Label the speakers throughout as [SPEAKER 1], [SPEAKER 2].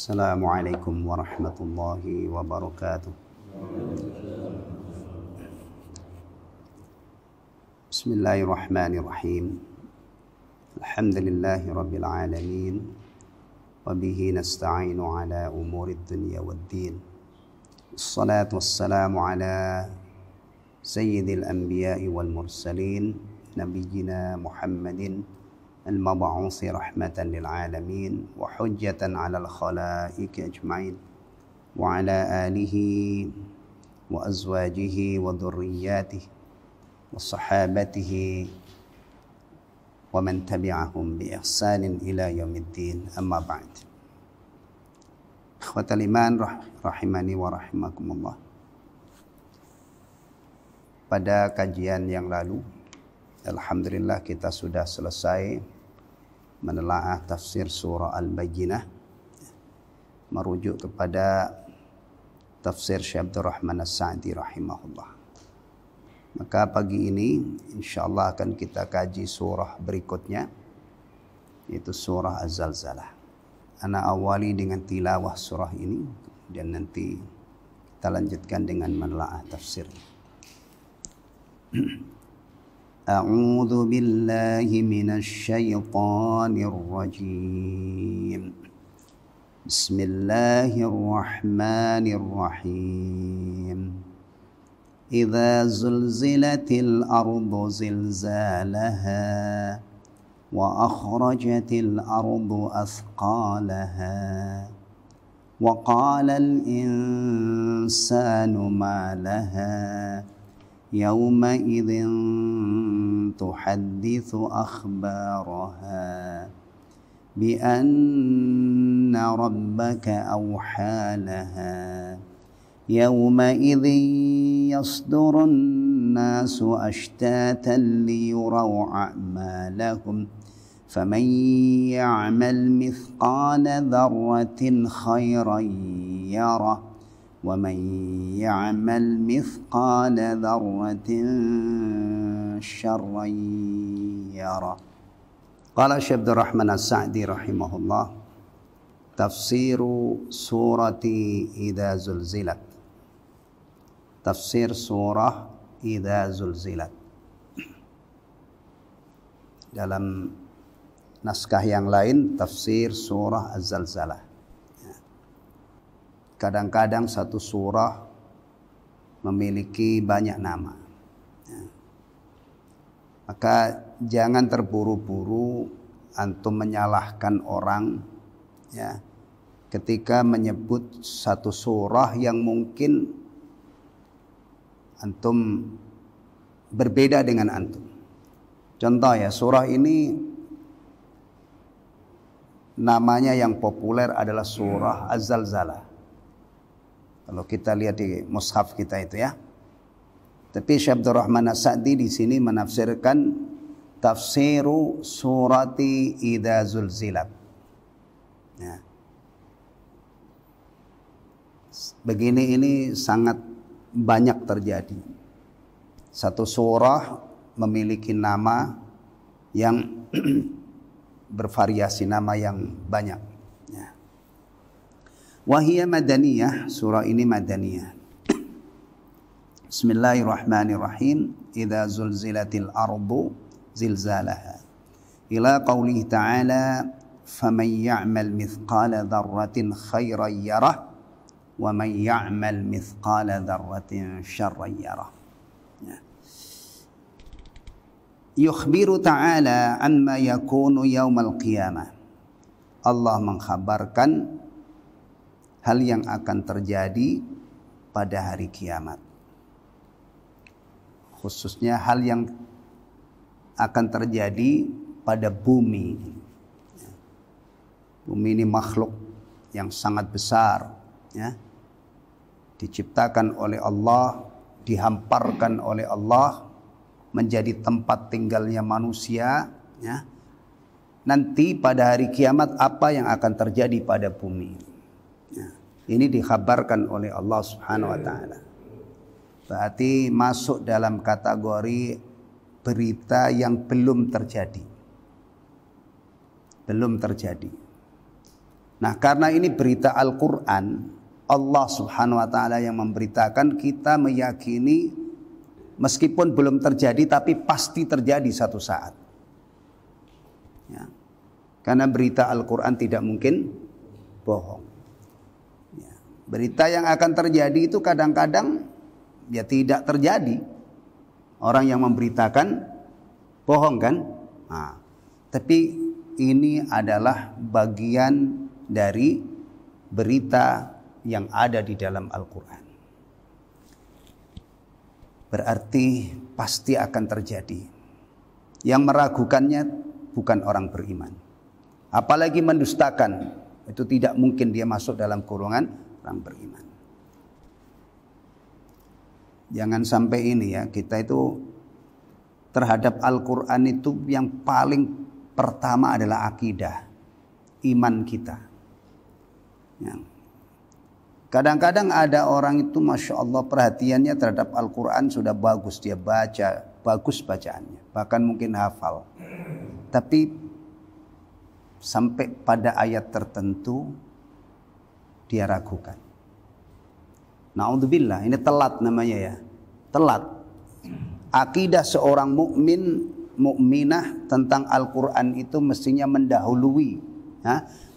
[SPEAKER 1] Assalamualaikum warahmatullahi wabarakatuh. Bismillahirrahmanirrahim. Alhamdulillahi rabbil alamin. Wabihi nasta'inu ala umurid dunya waddin. Assalatu wassalamu ala sayyidil anbiya'i wal mursalin, nabiyyina Muhammadin المبعوث رحمة للعالمين وحجة على الخلائق أجمعين وعلى آله وأزواجه وذرياته وصحابته ومن تبعهم بإحسان إلى يوم الدين أما بعد. إخوة الإيمان rahimani wa rahimakumullah. Pada kajian yang lalu, alhamdulillah kita sudah selesai menelaah tafsir surah Al-Bayyinah, merujuk kepada tafsir Syekh Abdul Rahman As-Sa'di rahimahullah. Maka pagi ini insyaallah akan kita kaji surah berikutnya, yaitu surah Az-Zalzalah. Ana awali dengan tilawah surah ini, dan nanti kita lanjutkan dengan menelaah tafsirnya. أعوذ بالله من الشيطان الرجيم بسم الله الرحمن الرحيم إذا زلزلت الأرض زلزالها وأخرجت الأرض أثقالها وقال الإنسان ما لها يومئذ تحدث أخبارها بأن ربك أوحى لها يومئذ يصدر الناس أشتاتا ليروا أعمالهم فمن يعمل مثقال ذرة خيرا يره ومن يعمل مثقال ذرة شرا يره. قال Syekh Abdul Rahman As-Sa'di rahimahullah, tafsiru surati idza zulzilat. Tafsir surah idza zulzilat. Dalam naskah yang lain tafsir surah Az-Zalzalah. Kadang-kadang satu surah memiliki banyak nama. Maka jangan terburu-buru antum menyalahkan orang ketika menyebut satu surah yang mungkin antum berbeda dengan antum. Contoh ya, surah ini namanya yang populer adalah surah Az-Zalzalah. Kalau kita lihat di mushaf kita itu ya. Tapi Syekh Abdul Rahman As-Sa'di di sini menafsirkan tafsiru surati idza zulzilat. Ya. Begini ini sangat banyak terjadi. Satu surah memiliki nama yang bervariasi, nama yang banyak. Ya. Wahiyya madaniyah, surah ini madaniyah. Bismillahirrahmanirrahim. Idza zulzilatil ardu zilzalaha. Ila qawlihi ta'ala, faman ya'mal mithqala dzarratin khairan yarah wa man ya'mal mithqala dzarratin syarran yarah. Yukhbiru ta'ala amma yakunu yaumal qiyamah. Allah mengkhabarkan hal yang akan terjadi pada hari kiamat. Khususnya hal yang akan terjadi pada bumi. Bumi ini makhluk yang sangat besar, ya. Diciptakan oleh Allah, dihamparkan oleh Allah menjadi tempat tinggalnya manusia, ya. Nanti pada hari kiamat apa yang akan terjadi pada bumi? Ya. Ini dikhabarkan oleh Allah Subhanahu wa taala. Berarti masuk dalam kategori berita yang belum terjadi. Belum terjadi. Nah, karena ini berita Al-Quran, Allah Subhanahu wa ta'ala yang memberitakan, kita meyakini meskipun belum terjadi tapi pasti terjadi satu saat. Ya. Karena berita Al-Quran tidak mungkin bohong. Ya. Berita yang akan terjadi itu kadang-kadang ya tidak terjadi. Orang yang memberitakan bohong kan? Nah, tapi ini adalah bagian dari berita yang ada di dalam Al-Quran. Berarti pasti akan terjadi. Yang meragukannya bukan orang beriman. Apalagi mendustakan, itu tidak mungkin dia masuk dalam golongan orang beriman. Jangan sampai ini ya, kita itu terhadap Al-Quran itu yang paling pertama adalah akidah, iman kita. Ya. Kadang-kadang ada orang itu Masya Allah perhatiannya terhadap Al-Quran sudah bagus, dia baca, bagus bacaannya, bahkan mungkin hafal. Tapi sampai pada ayat tertentu dia ragukan. Na'udzubillah, ini telat namanya ya, telat. Akidah seorang mukmin, mukminah tentang Al-Quran itu mestinya mendahului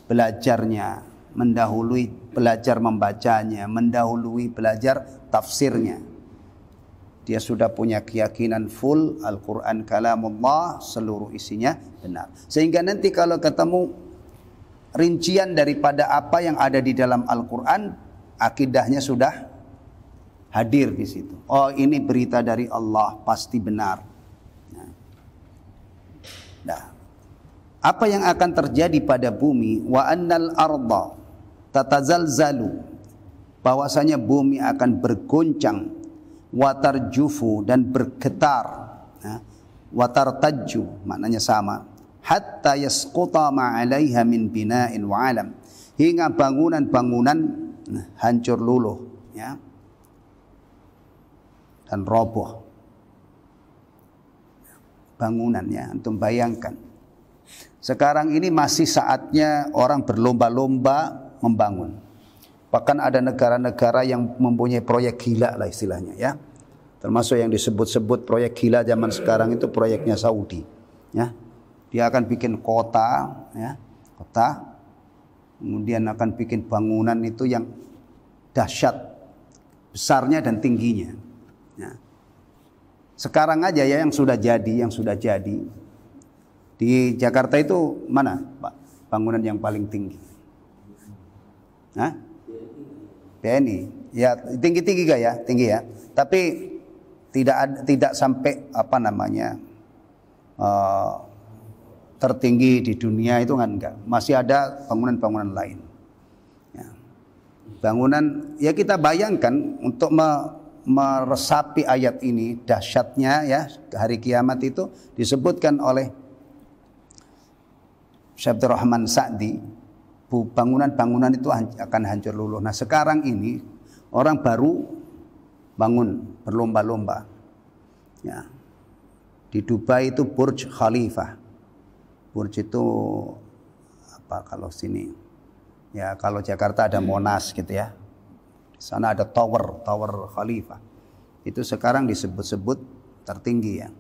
[SPEAKER 1] belajarnya, mendahului belajar membacanya, mendahului belajar tafsirnya. Dia sudah punya keyakinan full Al-Quran kalamullah, seluruh isinya benar. Sehingga nanti kalau ketemu rincian daripada apa yang ada di dalam Al-Quran, akidahnya sudah hadir di situ. Oh, ini berita dari Allah, pasti benar. Nah, apa yang akan terjadi pada bumi? Wa annal arda tatazalzalu, bahwasanya bumi akan bergoncang, watarjufu, dan bergetar, watartajju maknanya sama, hatta yasquta ma 'alaiha min bina'in wa 'alam, hingga bangunan-bangunan hancur luluh ya, dan roboh bangunannya. Antum bayangkan sekarang ini masih saatnya orang berlomba-lomba membangun. Bahkan ada negara-negara yang mempunyai proyek gila lah istilahnya ya. Termasuk yang disebut-sebut proyek gila zaman sekarang itu proyeknya Saudi ya. Dia akan bikin kota ya, kota, kemudian akan bikin bangunan itu yang dahsyat besarnya dan tingginya ya. Sekarang aja ya yang sudah jadi di Jakarta itu mana Pak bangunan yang paling tinggi? BNI ya, tinggi ya, tinggi ya. Tapi tidak sampai apa namanya tertinggi di dunia itu kan enggak. Masih ada bangunan-bangunan lain. Ya. Bangunan ya kita bayangkan untuk meresapi ayat ini dahsyatnya ya hari kiamat itu disebutkan oleh Syekh Abdul Rahman Sa'di. Bangunan-bangunan itu akan hancur luluh. Nah sekarang ini orang baru bangun berlomba-lomba. Ya. Di Dubai itu Burj Khalifah. Burj itu apa kalau sini? Ya kalau Jakarta ada Monas gitu ya. Di sana ada Tower Khalifah. Itu sekarang disebut-sebut tertinggi ya.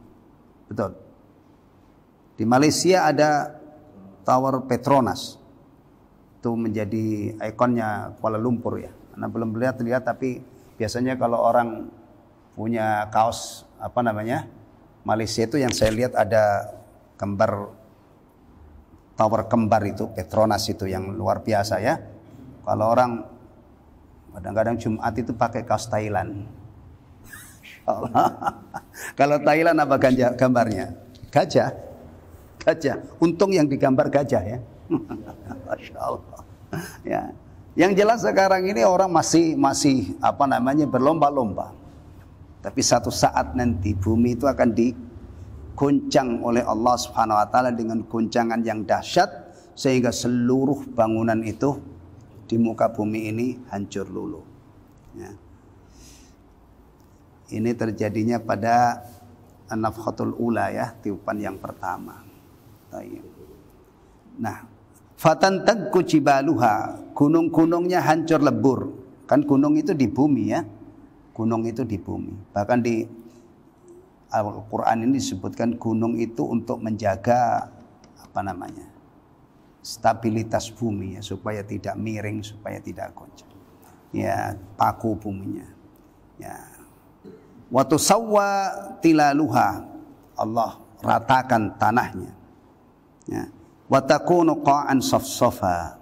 [SPEAKER 1] Betul. Di Malaysia ada Tower Petronas. Itu menjadi ikonnya Kuala Lumpur ya. Karena belum lihat tapi biasanya kalau orang punya kaos apa namanya Malaysia itu yang saya lihat ada gambar tower kembar itu Petronas itu yang luar biasa ya. Kalau orang kadang-kadang Jumat itu pakai kaos Thailand. Kalau Thailand apa gambarnya? Gajah. Untung yang digambar gajah ya. Masya Allah. Ya. Yang jelas sekarang ini orang masih apa namanya berlomba-lomba. Tapi satu saat nanti bumi itu akan diguncang oleh Allah Subhanahu wa taala dengan guncangan yang dahsyat sehingga seluruh bangunan itu di muka bumi ini hancur luluh. Ya. Ini terjadinya pada An-Nafkhatul Ula ya, tiupan yang pertama. Nah, Fatantagku jibaluha, gunung-gunungnya hancur lebur. Kan gunung itu di bumi ya. Gunung itu di bumi. Bahkan di Al-Quran ini disebutkan gunung itu untuk menjaga stabilitas bumi ya, supaya tidak miring, supaya tidak goncang. Ya, paku buminya. Ya. Wa tusawwa tilaluha, Allah ratakan tanahnya. Ya. Wa takunu qa'an safsafa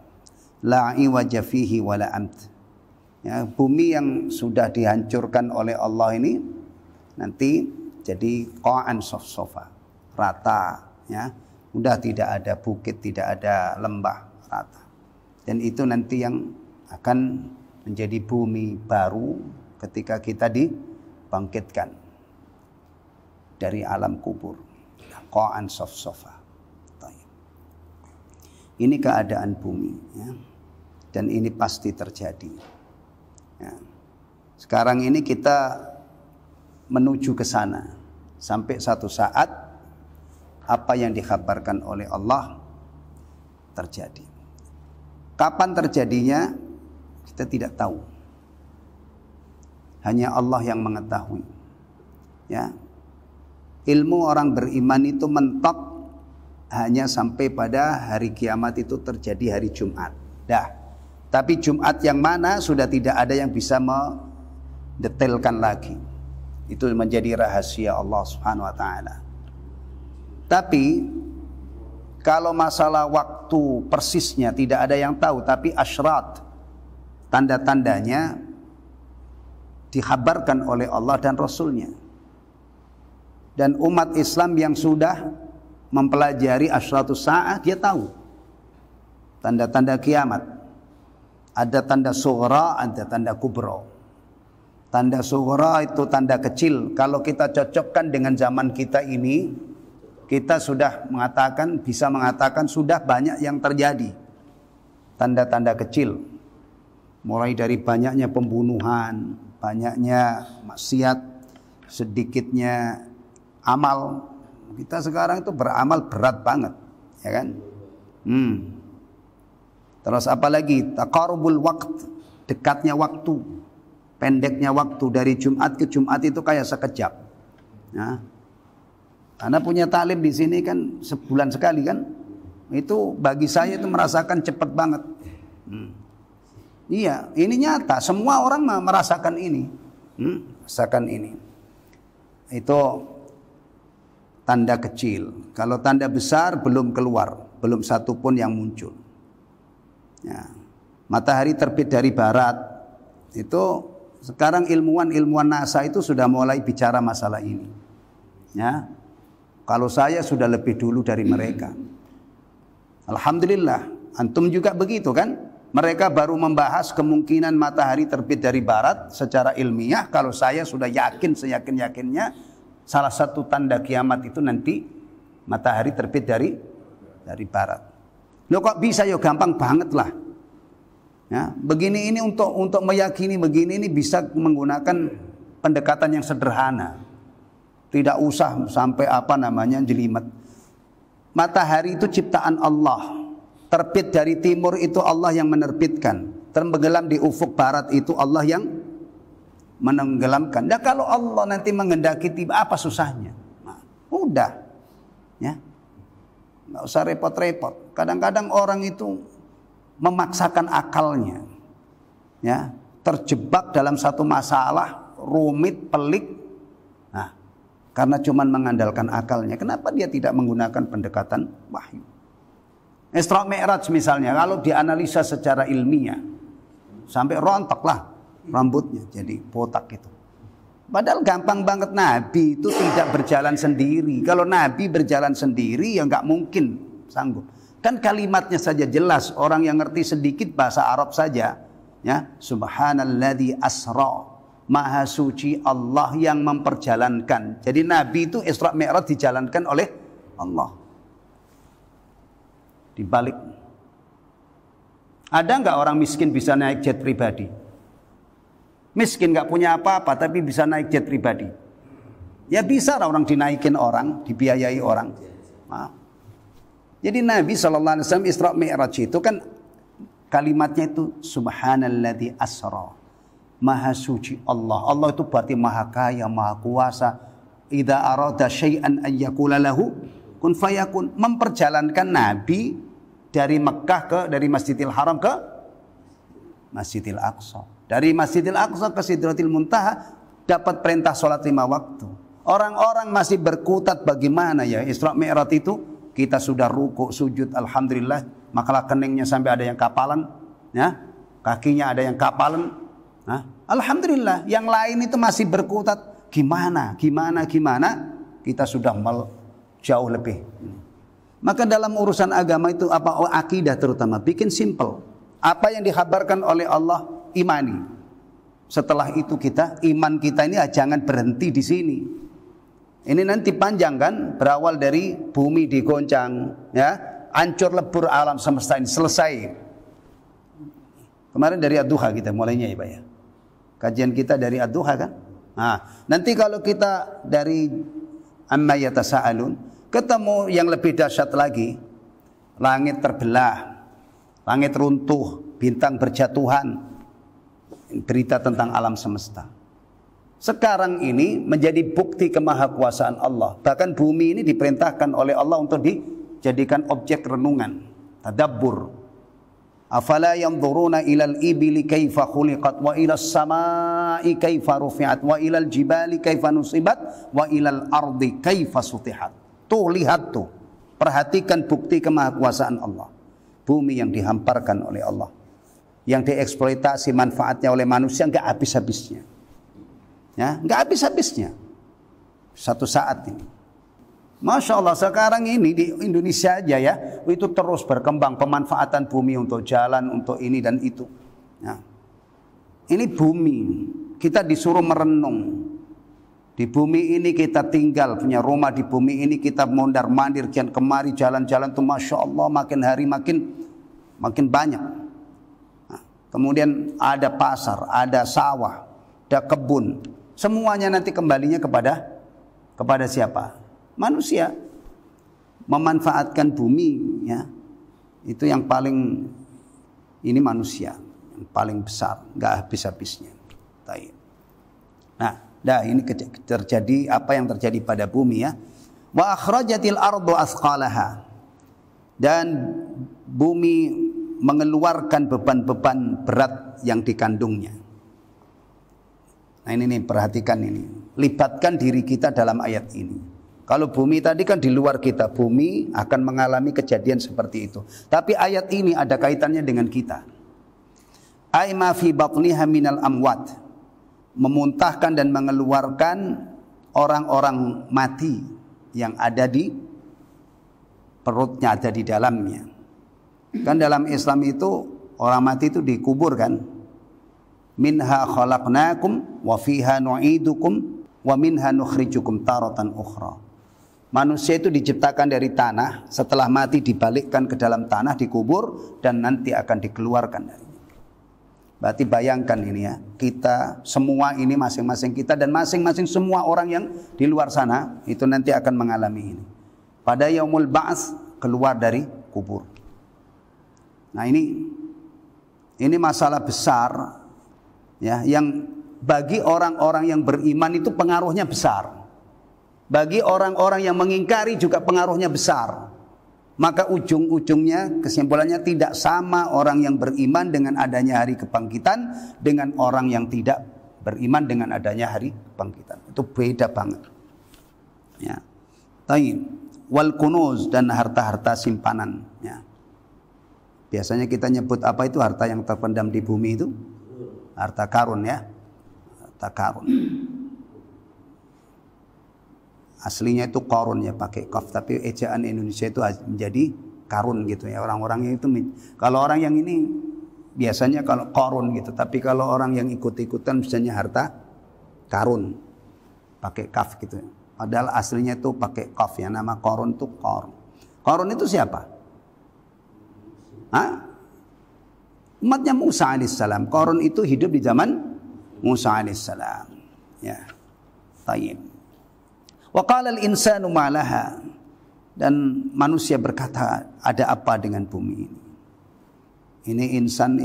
[SPEAKER 1] la iwaja fihi wala amt. Ya, bumi yang sudah dihancurkan oleh Allah ini nanti jadi qa'an safsafa, rata ya. Udah tidak ada bukit, tidak ada lembah, rata. Dan itu nanti yang akan menjadi bumi baru ketika kita dibangkitkan dari alam kubur. Qa'an safsafa. Ini keadaan bumi ya. Dan ini pasti terjadi ya. Sekarang ini kita menuju ke sana sampai satu saat apa yang dikhabarkan oleh Allah terjadi. Kapan terjadinya kita tidak tahu. Hanya Allah yang mengetahui ya. Ilmu orang beriman itu mentok hanya sampai pada hari kiamat itu terjadi hari Jumat. Dah. Tapi Jumat yang mana sudah tidak ada yang bisa mendetailkan lagi. Itu menjadi rahasia Allah Subhanahu wa taala. Tapi kalau masalah waktu persisnya tidak ada yang tahu, tapi asyrat, tanda-tandanya dikhabarkan oleh Allah dan Rasulnya. Dan umat Islam yang sudah mempelajari asyratus sa'ah, dia tahu tanda-tanda kiamat. Ada tanda sughra, ada tanda kubra. Tanda sughra itu tanda kecil. Kalau kita cocokkan dengan zaman kita ini, kita sudah bisa mengatakan sudah banyak yang terjadi. Tanda-tanda kecil. Mulai dari banyaknya pembunuhan, banyaknya maksiat, sedikitnya amal. Kita sekarang itu beramal berat banget, ya kan? Terus apalagi taqarubul waqt, dekatnya waktu, pendeknya waktu dari Jumat ke Jumat itu kayak sekejap. Ya. Karena punya taklim di sini kan sebulan sekali kan, itu bagi saya itu merasakan cepat banget. Iya, ini nyata, semua orang merasakan ini, merasakan ini. Itu tanda kecil. Kalau tanda besar belum keluar, belum satu pun yang muncul. Ya. Matahari terbit dari barat. Itu sekarang ilmuwan NASA itu sudah mulai bicara masalah ini. Ya. Kalau saya sudah lebih dulu dari mereka. Alhamdulillah, antum juga begitu kan? Mereka baru membahas kemungkinan matahari terbit dari barat secara ilmiah. Kalau saya sudah yakin, seyakin-yakinnya salah satu tanda kiamat itu nanti matahari terbit dari barat. Loh kok bisa ya, gampang banget lah. Ya, begini ini untuk meyakini begini ini bisa menggunakan pendekatan yang sederhana. Tidak usah sampai jelimet. Matahari itu ciptaan Allah. Terbit dari timur itu Allah yang menerbitkan. Tenggelam di ufuk barat itu Allah yang menenggelamkan. Nah kalau Allah nanti menghendaki tiba, apa susahnya? Nah, udah, ya, nggak usah repot-repot. Kadang-kadang orang itu memaksakan akalnya, ya, terjebak dalam satu masalah rumit, pelik. Nah, karena cuma mengandalkan akalnya, kenapa dia tidak menggunakan pendekatan wahyu? Isra Mi'raj misalnya, kalau dianalisa secara ilmiah, sampai rontok lah rambutnya jadi botak itu. Padahal gampang banget, Nabi itu tidak berjalan sendiri. Kalau Nabi berjalan sendiri ya nggak mungkin sanggup. Kan kalimatnya saja jelas, orang yang ngerti sedikit bahasa Arab saja, ya, subhanalladzi asra, maha suci Allah yang memperjalankan. Jadi Nabi itu Isra Mi'raj dijalankan oleh Allah. Dibalik, ada nggak orang miskin bisa naik jet pribadi? Miskin nggak punya apa-apa tapi bisa naik jet pribadi. Ya bisa lah orang dinaikin orang, dibiayai orang. Nah, Jadi Nabi SAW Isra Mi'raj itu kan kalimatnya itu subhanalladzi asra. Maha suci Allah. Allah itu berarti maha kaya, maha kuasa. Idza arada syai'an an yaqula lahu kun fayakun. Memperjalankan Nabi dari Mekah dari Masjidil Haram ke Masjidil Aqsa. Dari Masjidil Aqsa ke Sidratil Muntaha dapat perintah sholat 5 waktu. Orang-orang masih berkutat bagaimana ya Isra Mi'raj itu. Kita sudah rukuk, sujud, alhamdulillah. Makalah keningnya sampai ada yang kapalan, ya, kakinya ada yang kapalan. Nah, alhamdulillah. Yang lain itu masih berkutat. Gimana? Kita sudah jauh lebih. Maka dalam urusan agama itu apa akidah terutama bikin simple. Apa yang dikhabarkan oleh Allah imani. Setelah itu iman kita ini jangan berhenti di sini. Ini nanti panjang kan, berawal dari bumi digoncang, ya, hancur lebur alam semesta ini selesai. Kemarin dari Ad-Duha kita mulainya ya Pak ya. Kajian kita dari Ad-Duha kan. Nah, nanti kalau kita dari Amma Yatasa'alun, ketemu yang lebih dahsyat lagi. Langit terbelah, langit runtuh, bintang berjatuhan. Berita tentang alam semesta. Sekarang ini menjadi bukti kemahakuasaan Allah. Bahkan bumi ini diperintahkan oleh Allah untuk dijadikan objek renungan, tadabbur. Afala yanzuruna ilal ibili kaifa khuliqat wa ilas samai kaifa rufi'at wa ilal jibali kaifa nusibat wa ilal ardi kaifa sutihat. Tuh lihat tuh. Perhatikan bukti kemahakuasaan Allah. Bumi yang dihamparkan oleh Allah. Yang dieksploitasi manfaatnya oleh manusia enggak habis-habisnya. Ya, enggak habis-habisnya. Satu saat ini. Masya Allah sekarang ini di Indonesia aja ya, itu terus berkembang pemanfaatan bumi untuk jalan, untuk ini dan itu. Ya. Ini bumi, kita disuruh merenung. Di bumi ini kita tinggal, punya rumah di bumi ini kita mondar-mandir kian kemari jalan-jalan tuh Masya Allah makin hari makin banyak. Nah, kemudian ada pasar, ada sawah, ada kebun. Semuanya nanti kembalinya kepada siapa? Manusia. Memanfaatkan bumi ya. Itu yang paling ini manusia, yang paling besar, enggak habis-habisnya. Nah, ini terjadi apa yang terjadi pada bumi ya. Wa akhrajatil ardu asqalaha. Dan bumi mengeluarkan beban-beban berat yang dikandungnya. Nah ini perhatikan ini. Libatkan diri kita dalam ayat ini. Kalau bumi tadi kan di luar kita. Bumi akan mengalami kejadian seperti itu. Tapi ayat ini ada kaitannya dengan kita. Aima fi batniha minal amwat. Memuntahkan dan mengeluarkan orang-orang mati yang ada di perutnya, ada di dalamnya. Kan dalam Islam itu orang mati itu dikubur kan. Minha khalaqnakum wa fiha nu'idukum wa minha nukhrijukum taratan ukhra. Manusia itu diciptakan dari tanah, setelah mati dibalikkan ke dalam tanah, dikubur dan nanti akan dikeluarkan darinya. Berarti bayangkan ini ya, kita semua ini masing-masing kita dan masing-masing semua orang yang di luar sana itu nanti akan mengalami ini. Pada yaumul ba'ats keluar dari kubur. Nah ini masalah besar. Ya, yang bagi orang-orang yang beriman itu pengaruhnya besar. Bagi orang-orang yang mengingkari juga pengaruhnya besar. Maka ujung-ujungnya kesimpulannya tidak sama orang yang beriman dengan adanya hari kebangkitan dengan orang yang tidak beriman dengan adanya hari kebangkitan. Itu beda banget. Ya. Taib wal kunuz dan harta-harta simpanan. Ya. Biasanya kita nyebut apa itu harta yang terpendam di bumi itu? Harta karun ya. Harta karun. Aslinya itu korun ya pakai kaf, tapi ejaan Indonesia itu menjadi karun gitu ya. Orang-orangnya itu kalau orang yang ini biasanya kalau korun gitu, tapi kalau orang yang ikut-ikutan misalnya harta karun pakai kaf gitu. Padahal aslinya itu pakai kaf ya, nama korun itu korun. Korun itu siapa? Hah? Umatnya Musa alaihissalam. Qarun itu hidup di zaman Musa alaihissalam. Ya. Tayyib. Wa qala al-insanu ma laha. Dan manusia berkata, ada apa dengan bumi ini? Ini insan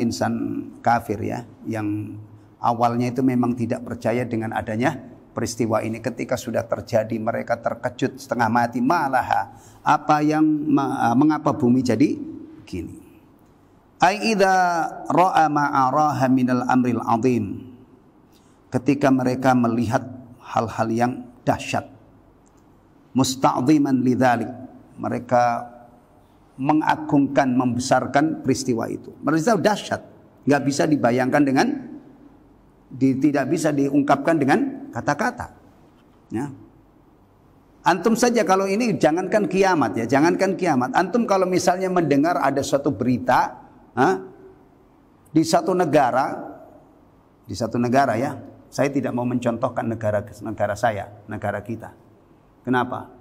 [SPEAKER 1] kafir ya, yang awalnya itu memang tidak percaya dengan adanya peristiwa ini. Ketika sudah terjadi mereka terkejut setengah mati. Malah mengapa bumi jadi begini? Ai idza ra'a ma'araha minal amril azim. Ketika mereka melihat hal-hal yang dahsyat. Musta'ziman lidzalik. Mereka mengagungkan, membesarkan peristiwa itu. Peristiwa dahsyat, nggak bisa dibayangkan dengan, tidak bisa diungkapkan dengan kata-kata. Ya. Antum saja kalau ini jangankan kiamat ya, jangankan kiamat. Antum kalau misalnya mendengar ada suatu berita di satu negara ya, saya tidak mau mencontohkan negara saya, negara kita. Kenapa?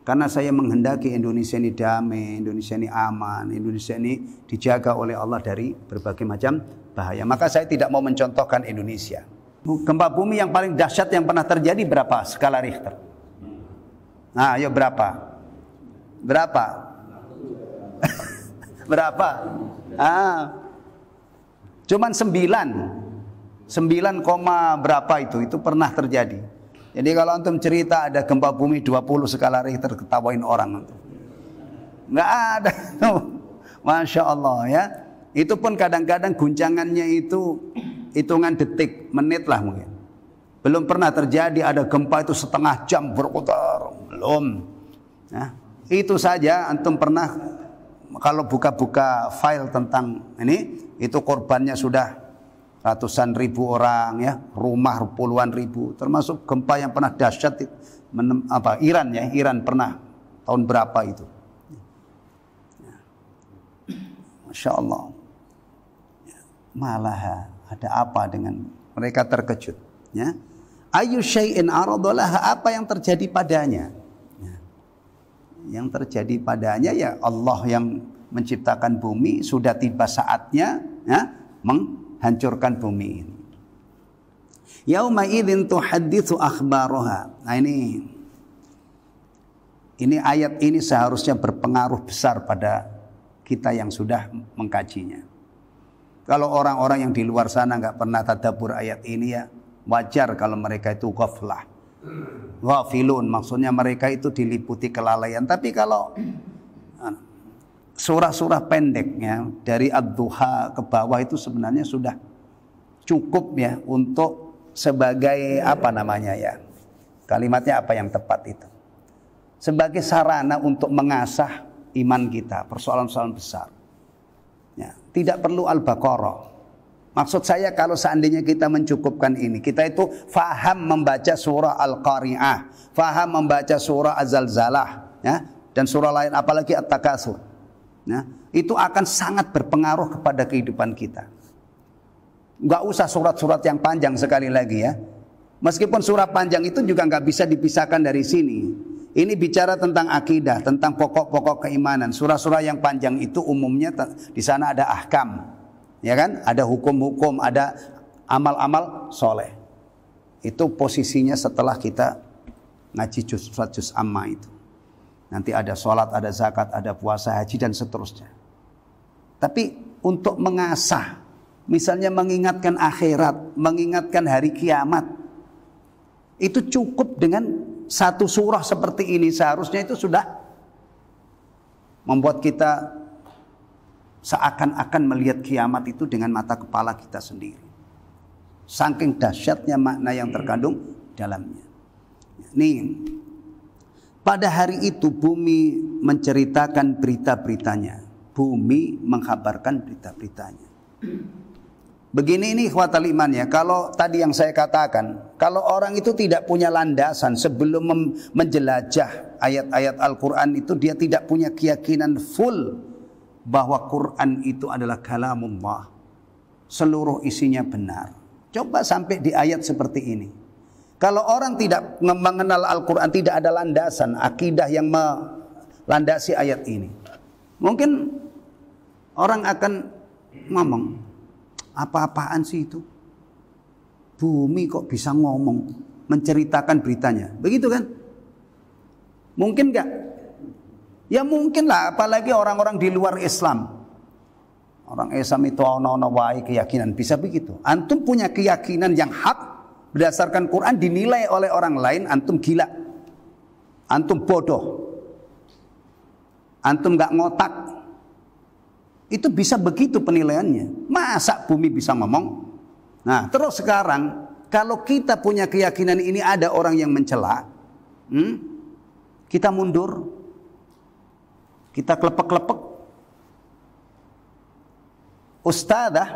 [SPEAKER 1] Karena saya menghendaki Indonesia ini damai, Indonesia ini aman, Indonesia ini dijaga oleh Allah dari berbagai macam bahaya. Maka saya tidak mau mencontohkan Indonesia. Gempa bumi yang paling dahsyat yang pernah terjadi berapa skala Richter? Nah, ayo berapa? Berapa? Berapa? Cuman 9, berapa itu pernah terjadi. Jadi kalau antum cerita ada gempa bumi 20 skala Richter, ketawain orang antum. Nggak ada. Masya Allah ya. Itu pun kadang-kadang guncangannya itu hitungan detik, menit lah mungkin. Belum pernah terjadi ada gempa itu setengah jam berputar. Belum. Ya. Itu saja antum pernah, kalau buka-buka file tentang ini, itu korbannya sudah ratusan ribu orang ya, rumah puluhan ribu, termasuk gempa yang pernah dahsyat Iran ya, Iran pernah tahun berapa itu. Masya Allah. Malah ada apa dengan mereka terkejut ya. Ayu syai'in aradalah, apa yang terjadi padanya? Ya. Yang terjadi padanya ya Allah yang menciptakan bumi, sudah tiba saatnya ya, hancurkan bumi ini. Yauma idzin tuhadditsu akhbaraha. Nah ini ayat ini seharusnya berpengaruh besar pada kita yang sudah mengkajinya. Kalau orang-orang yang di luar sana nggak pernah tadabbur ayat ini ya wajar kalau mereka itu ghaflah. Ghafilun, maksudnya mereka itu diliputi kelalaian. Tapi kalau surah-surah pendek ya, dari Ad-Duha ke bawah itu sebenarnya sudah cukup ya untuk sebagai apa namanya ya, kalimatnya apa yang tepat itu, sebagai sarana untuk mengasah iman kita, persoalan-persoalan besar ya. Tidak perlu Al-Baqarah. Maksud saya kalau seandainya kita mencukupkan ini, kita itu faham membaca surah Al-Qari'ah, faham membaca surah Az-Zalzalah ya, dan surah lain apalagi At-Takatsur. Nah, itu akan sangat berpengaruh kepada kehidupan kita. Nggak usah surat-surat yang panjang sekali lagi ya. Meskipun surat panjang itu juga nggak bisa dipisahkan dari sini. Ini bicara tentang akidah, tentang pokok-pokok keimanan. Surah-surah yang panjang itu umumnya di sana ada ahkam, ya kan? Ada hukum-hukum, ada amal-amal soleh. Itu posisinya setelah kita ngaji surat juz amma itu. Nanti ada sholat, ada zakat, ada puasa, haji, dan seterusnya. Tapi untuk mengasah, misalnya mengingatkan akhirat, mengingatkan hari kiamat, itu cukup dengan satu surah seperti ini. Seharusnya itu sudah membuat kita seakan-akan melihat kiamat itu dengan mata kepala kita sendiri. Saking dahsyatnya makna yang terkandung dalamnya. Nih, pada hari itu bumi menceritakan berita-beritanya. Bumi mengkabarkan berita-beritanya. Begini ini ikhwatal iman ya. Kalau tadi yang saya katakan, kalau orang itu tidak punya landasan sebelum menjelajah ayat-ayat Al-Quran itu, dia tidak punya keyakinan full bahwa Quran itu adalah kalamullah, seluruh isinya benar. Coba sampai di ayat seperti ini. Kalau orang tidak mengenal Al-Quran, tidak ada landasan akidah yang melandasi ayat ini, mungkin orang akan ngomong, apa-apaan sih itu? Bumi kok bisa ngomong, menceritakan beritanya, begitu kan? Mungkin enggak? Ya mungkin lah, apalagi orang-orang di luar Islam. Orang Islam itu ono-ono wae keyakinan, bisa begitu. Antum punya keyakinan yang hak berdasarkan Quran dinilai oleh orang lain, antum gila. Antum bodoh. Antum gak ngotak. Itu bisa begitu penilaiannya. Masa bumi bisa ngomong? Nah, terus sekarang kalau kita punya keyakinan ini ada orang yang mencela, kita mundur, kita klepek-klepek. Ustadzah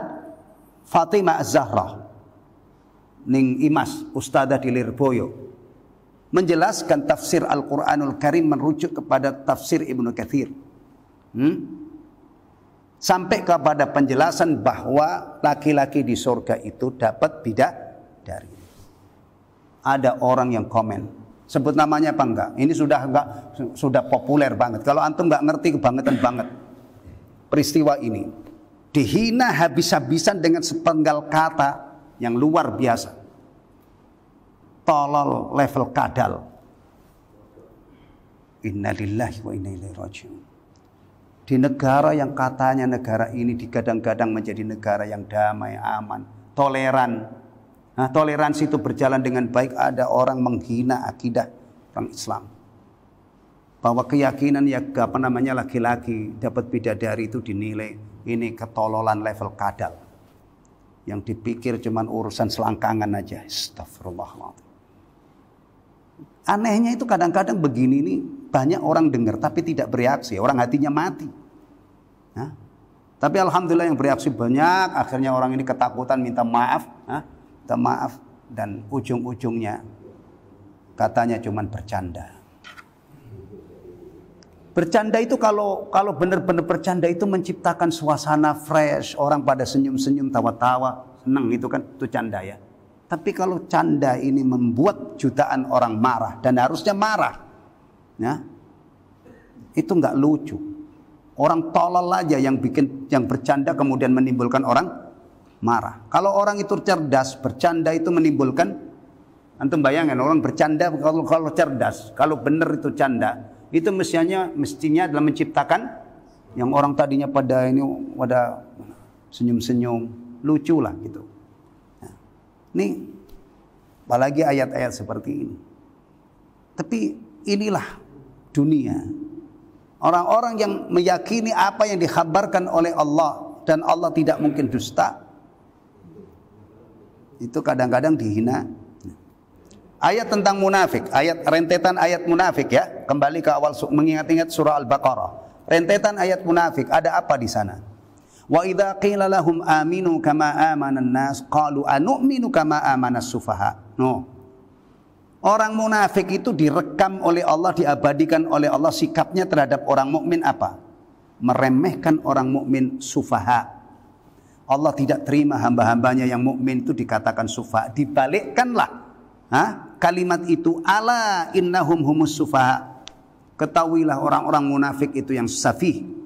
[SPEAKER 1] Fatimah Az-Zahra ning Imas, Ustadzah di Lirboyo, menjelaskan tafsir Al-Quranul Karim merujuk kepada tafsir Ibnu Katsir. Sampai kepada penjelasan bahwa laki-laki di surga itu dapat bidadari. Ada orang yang komen, sebut namanya apa enggak? Ini sudah populer banget. Kalau antum enggak ngerti, kebangetan banget peristiwa ini. Dihina habis-habisan dengan sepenggal kata yang luar biasa. Tolol level kadal. Innalillahi wa inna ilaihi raji'un. Di negara yang katanya negara ini digadang-gadang menjadi negara yang damai, aman, toleran. Nah, toleransi itu berjalan dengan baik, ada orang menghina akidah orang Islam. Bahwa keyakinan laki-laki dapat bidadari itu dinilai ini ketololan level kadal. Yang dipikir cuman urusan selangkangan aja. Astagfirullahaladzim. Anehnya itu kadang-kadang begini nih, banyak orang dengar tapi tidak bereaksi, orang hatinya mati. Nah, tapi alhamdulillah yang bereaksi banyak, akhirnya orang ini ketakutan minta maaf, minta maaf, dan ujung-ujungnya katanya cuman bercanda. Bercanda itu kalau benar-benar bercanda itu menciptakan suasana fresh, orang pada senyum-senyum, tawa-tawa, senang, itu kan itu canda ya. Tapi kalau canda ini membuat jutaan orang marah, dan harusnya marah, ya, itu nggak lucu. Orang tolol aja yang bercanda kemudian menimbulkan orang marah. Kalau orang itu cerdas, bercanda itu menimbulkan, antum bayangkan orang bercanda kalau cerdas, kalau benar itu canda, itu mestinya adalah menciptakan yang orang tadinya pada senyum-senyum, lucu lah gitu. Ini apalagi ayat-ayat seperti ini. Tapi inilah dunia. Orang-orang yang meyakini apa yang dikhabarkan oleh Allah dan Allah tidak mungkin dusta, itu kadang-kadang dihina. Ayat tentang munafik, rentetan ayat munafik ya. Kembali ke awal mengingat-ingat surah Al-Baqarah. Rentetan ayat munafik, ada apa di sana? Wa idza qila lahum aminu kama amanan nas qalu anu'minu kama amanas sufaha. Orang munafik itu direkam oleh Allah, diabadikan oleh Allah sikapnya terhadap orang mukmin apa? Meremehkan orang mukmin sufaha. Allah tidak terima hamba-hambanya yang mukmin itu dikatakan sufaha. Dibalikkanlah kalimat itu, ala innahum humus sufaha. Ketahuilah orang-orang munafik itu yang safih.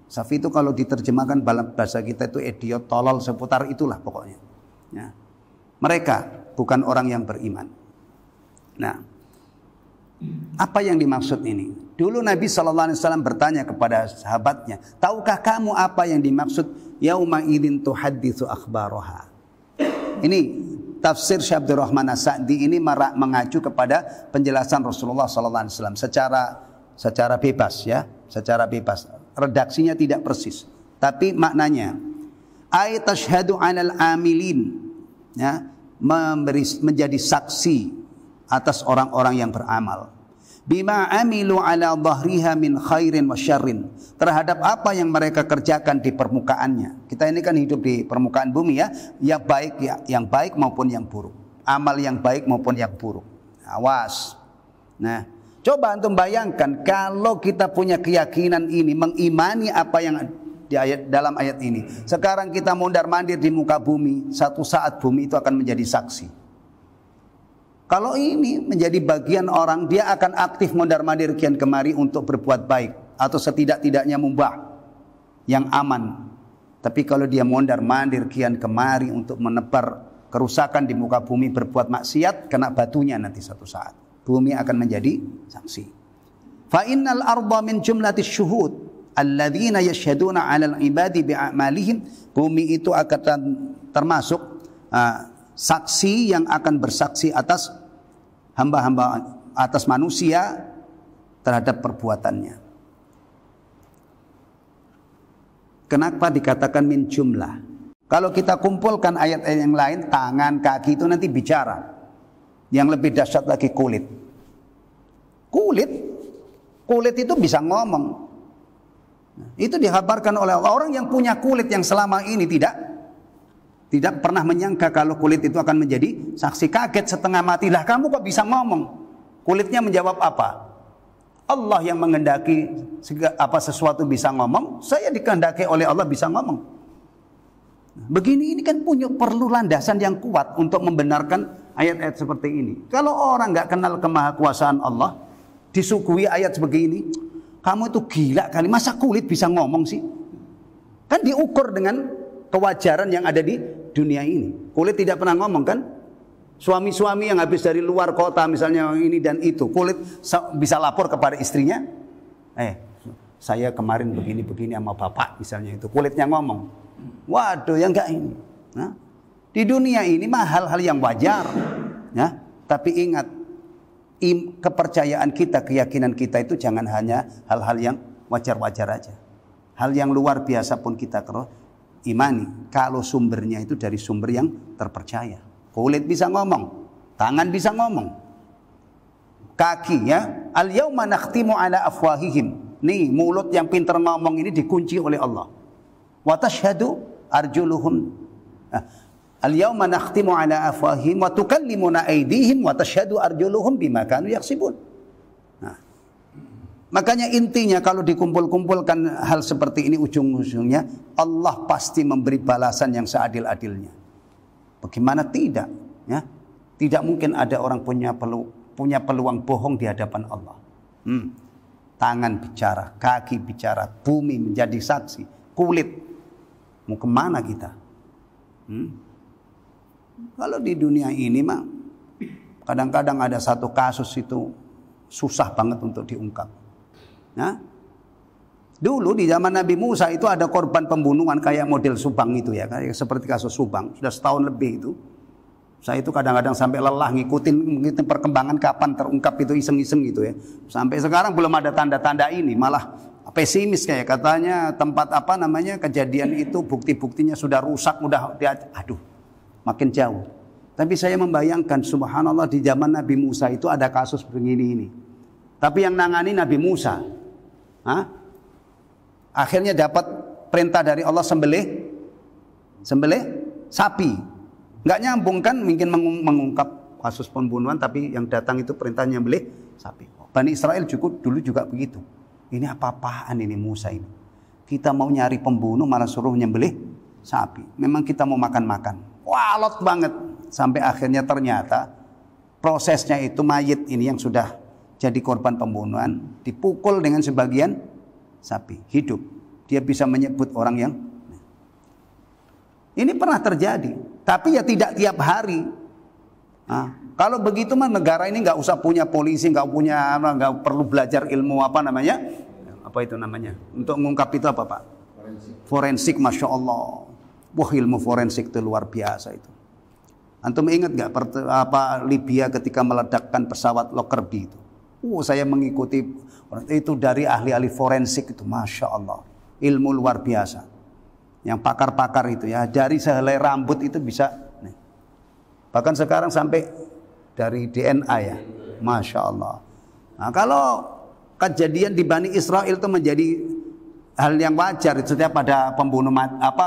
[SPEAKER 1] Safi itu kalau diterjemahkan dalam bahasa kita itu idiot, tolol, seputar itulah pokoknya. Ya. Mereka bukan orang yang beriman. Nah, apa yang dimaksud ini? Dulu Nabi SAW bertanya kepada sahabatnya, tahukah kamu apa yang dimaksud yauma idzin tuhadditsu akhbaraha? Ini tafsir Syekh Abdul Rahman As-Sa'di ini mengacu kepada penjelasan Rasulullah SAW secara bebas ya, secara bebas. Redaksinya tidak persis, tapi maknanya ay tashhadu 'alal amilin, ya, menjadi saksi atas orang-orang yang beramal, bima amilu 'ala dhahriha min khairin wa syarrin, terhadap apa yang mereka kerjakan di permukaannya. Kita ini kan hidup di permukaan bumi ya, yang baik maupun yang buruk, amal yang baik maupun yang buruk. Awas. Nah, coba antum bayangkan kalau kita punya keyakinan ini, mengimani apa yang dalam ayat ini. Sekarang kita mondar-mandir di muka bumi, satu saat bumi itu akan menjadi saksi. Kalau ini menjadi bagian orang, dia akan aktif mondar-mandir kian kemari untuk berbuat baik, atau setidak-tidaknya mubah yang aman. Tapi kalau dia mondar-mandir kian kemari untuk menebar kerusakan di muka bumi, berbuat maksiat, kena batunya nanti satu saat. Bumi akan menjadi saksi. Fa innal arda min jumlatis syuhud alladzina yashhaduna 'alal ibadi bi'amalihim. Bumi itu akan termasuk saksi yang akan bersaksi atas hamba-hamba, atas manusia terhadap perbuatannya. Kenapa dikatakan min jumlah? Kalau kita kumpulkan ayat-ayat yang lain, tangan, kaki itu nanti bicara. Yang lebih dahsyat lagi kulit. Kulit itu bisa ngomong. Itu dikabarkan oleh Allah. Orang yang punya kulit yang selama ini tidak pernah menyangka kalau kulit itu akan menjadi saksi, kaget setengah mati. Lah kamu kok bisa ngomong? Kulitnya menjawab apa? Allah yang menghendaki sesuatu bisa ngomong, saya dikehendaki oleh Allah bisa ngomong. Begini ini kan perlu landasan yang kuat untuk membenarkan ayat-ayat seperti ini. Kalau orang nggak kenal kemahakuasaan Allah, disuguhi ayat sebegini, kamu itu gila kali, masa kulit bisa ngomong sih? Kan diukur dengan kewajaran yang ada di dunia ini. Kulit tidak pernah ngomong kan? Suami-suami yang habis dari luar kota misalnya ini dan itu, kulit bisa lapor kepada istrinya, saya kemarin begini-begini sama bapak misalnya, itu kulitnya ngomong. Waduh, yang enggak ini. Nah, di dunia ini mah hal-hal yang wajar, ya. Tapi ingat, kepercayaan kita, keyakinan kita itu jangan hanya hal-hal yang wajar-wajar aja. Hal yang luar biasa pun kita imani kalau sumbernya itu dari sumber yang terpercaya. Kulit bisa ngomong, tangan bisa ngomong, kaki ya. Al yauma nakhtimu ala afwahihim. Nih mulut yang pintar ngomong ini dikunci oleh Allah. Wa tashhadu arjuluhum. Al yauma nakhtimu ala afwahihim wa tukallimuna aydihim wa tashhadu arjuluhum bima kanu yaksibun. Nah, makanya intinya kalau dikumpul-kumpulkan hal seperti ini, ujung-ujungnya Allah pasti memberi balasan yang seadil-adilnya. Bagaimana tidak? Ya, tidak mungkin ada orang punya peluang bohong di hadapan Allah. Tangan bicara, kaki bicara, bumi menjadi saksi, kulit. Mau kemana kita? Kalau di dunia ini mah kadang-kadang ada satu kasus itu susah banget untuk diungkap. Ya? Dulu di zaman Nabi Musa itu ada korban pembunuhan kayak model Subang itu ya, kayak seperti kasus Subang, sudah setahun lebih itu. Saya itu kadang-kadang sampai lelah ngikutin perkembangan kapan terungkap itu, iseng-iseng gitu ya. Sampai sekarang belum ada tanda-tanda ini, malah pesimis kayak katanya tempat kejadian itu bukti-buktinya sudah rusak, makin jauh. Tapi saya membayangkan subhanallah di zaman Nabi Musa itu ada kasus begini ini. Tapi yang nangani Nabi Musa. Akhirnya dapat perintah dari Allah sembelih sapi. Nggak nyambung kan, mungkin mengungkap kasus pembunuhan tapi yang datang itu perintahnya nyembelih sapi. Bani Israel dulu juga begitu. Ini apa-apaan ini Musa ini? Kita mau nyari pembunuh malah suruh nyembelih sapi. Memang kita mau makan-makan. Wah, alot banget. Sampai akhirnya ternyata prosesnya itu mayit ini yang sudah jadi korban pembunuhan dipukul dengan sebagian sapi hidup. Dia bisa menyebut orang yang ini pernah terjadi, tapi ya tidak tiap hari. Kalau begitu mah negara ini nggak usah punya polisi, nggak perlu belajar ilmu untuk mengungkap itu apa Pak? Forensik, masya Allah. Wah, ilmu forensik itu luar biasa itu. Antum ingat nggak Libya ketika meledakkan pesawat Lockerbie itu? Saya mengikuti itu dari ahli-ahli forensik itu, masya Allah, ilmu luar biasa. Yang pakar-pakar itu ya, dari sehelai rambut itu bisa, bahkan sekarang sampai dari DNA ya, masya Allah. Nah, kalau kejadian di Bani Israel itu menjadi hal yang wajar, setiap ada pembunuh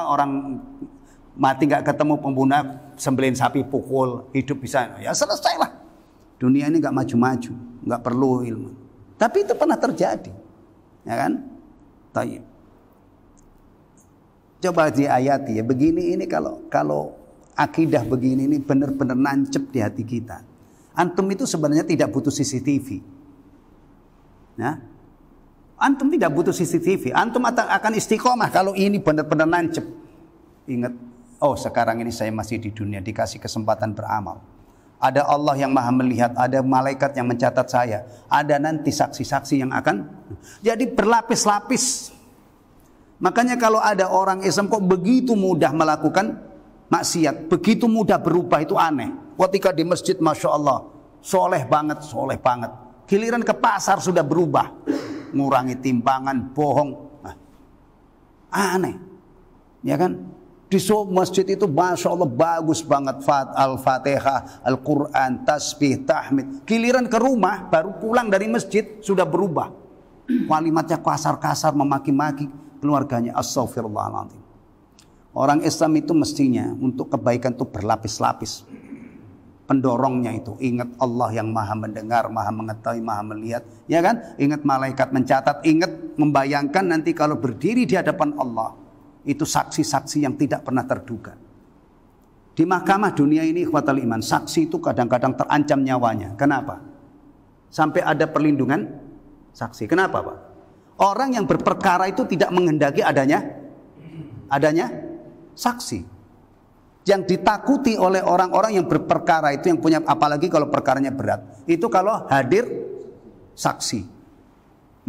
[SPEAKER 1] orang mati nggak ketemu pembunuh, sembelin sapi pukul, hidup bisa, ya selesai lah. Dunia ini nggak maju-maju, nggak perlu ilmu. Tapi itu pernah terjadi, ya kan? Tayyib. Coba diayati ya, begini ini kalau akidah begini ini benar-benar nancep di hati kita. Antum itu sebenarnya tidak butuh CCTV. Ya? Antum tidak butuh CCTV. Antum akan istiqomah kalau ini benar-benar nancep. Ingat, oh sekarang ini saya masih di dunia, dikasih kesempatan beramal. Ada Allah yang maha melihat, ada malaikat yang mencatat saya, ada nanti saksi-saksi yang akan. Jadi berlapis-lapis. Makanya kalau ada orang Islam kok begitu mudah melakukan maksiat, begitu mudah berubah, itu aneh. Ketika di masjid, Masya Allah, soleh banget. Giliran ke pasar sudah berubah, ngurangi timbangan, bohong. Nah, aneh, ya kan? Di masjid itu Masya Allah bagus banget, Al-Fatihah, Al-Quran, tasbih, tahmid. Giliran ke rumah, baru pulang dari masjid sudah berubah. Kalimatnya kasar-kasar, memaki-maki keluarganya. Astaghfirullahaladzim. Orang Islam itu mestinya untuk kebaikan itu berlapis-lapis. Pendorongnya itu ingat Allah yang maha mendengar, maha mengetahui, maha melihat, ya kan? Ingat malaikat mencatat, ingat membayangkan nanti kalau berdiri di hadapan Allah, itu saksi-saksi yang tidak pernah terduga. Di mahkamah dunia ini, ikhwatal iman, saksi itu kadang-kadang terancam nyawanya. Kenapa? Sampai ada perlindungan saksi. Kenapa, Pak? Orang yang berperkara itu tidak menghendaki adanya saksi. Yang ditakuti oleh orang-orang yang berperkara itu, yang punya, apalagi kalau perkaranya berat, itu kalau hadir saksi.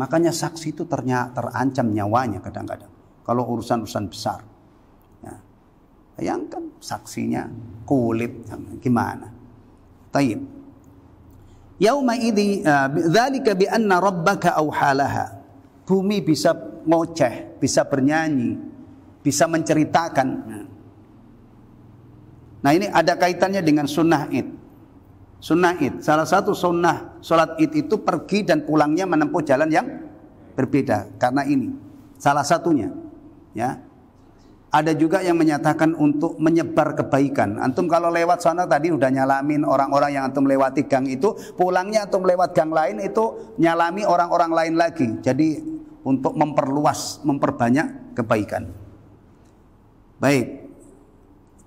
[SPEAKER 1] Makanya saksi itu terancam nyawanya kadang-kadang kalau urusan-urusan besar. Ya. Bayangkan saksinya kulit, gimana? Taib. Yauma idzi dzalika bi anna rabbaka auhalaha. Bumi bisa ngoceh, bisa bernyanyi, bisa menceritakan. Nah, ini ada kaitannya dengan sunnah id. Sunnah id, salah satu sunnah sholat id itu pergi dan pulangnya menempuh jalan yang berbeda. Karena ini salah satunya, ya. Ada juga yang menyatakan untuk menyebar kebaikan. Antum kalau lewat sana tadi udah nyalamin orang-orang yang antum lewati gang itu, pulangnya antum lewat gang lain itu nyalami orang-orang lain lagi. Jadi untuk memperluas, memperbanyak kebaikan. Baik.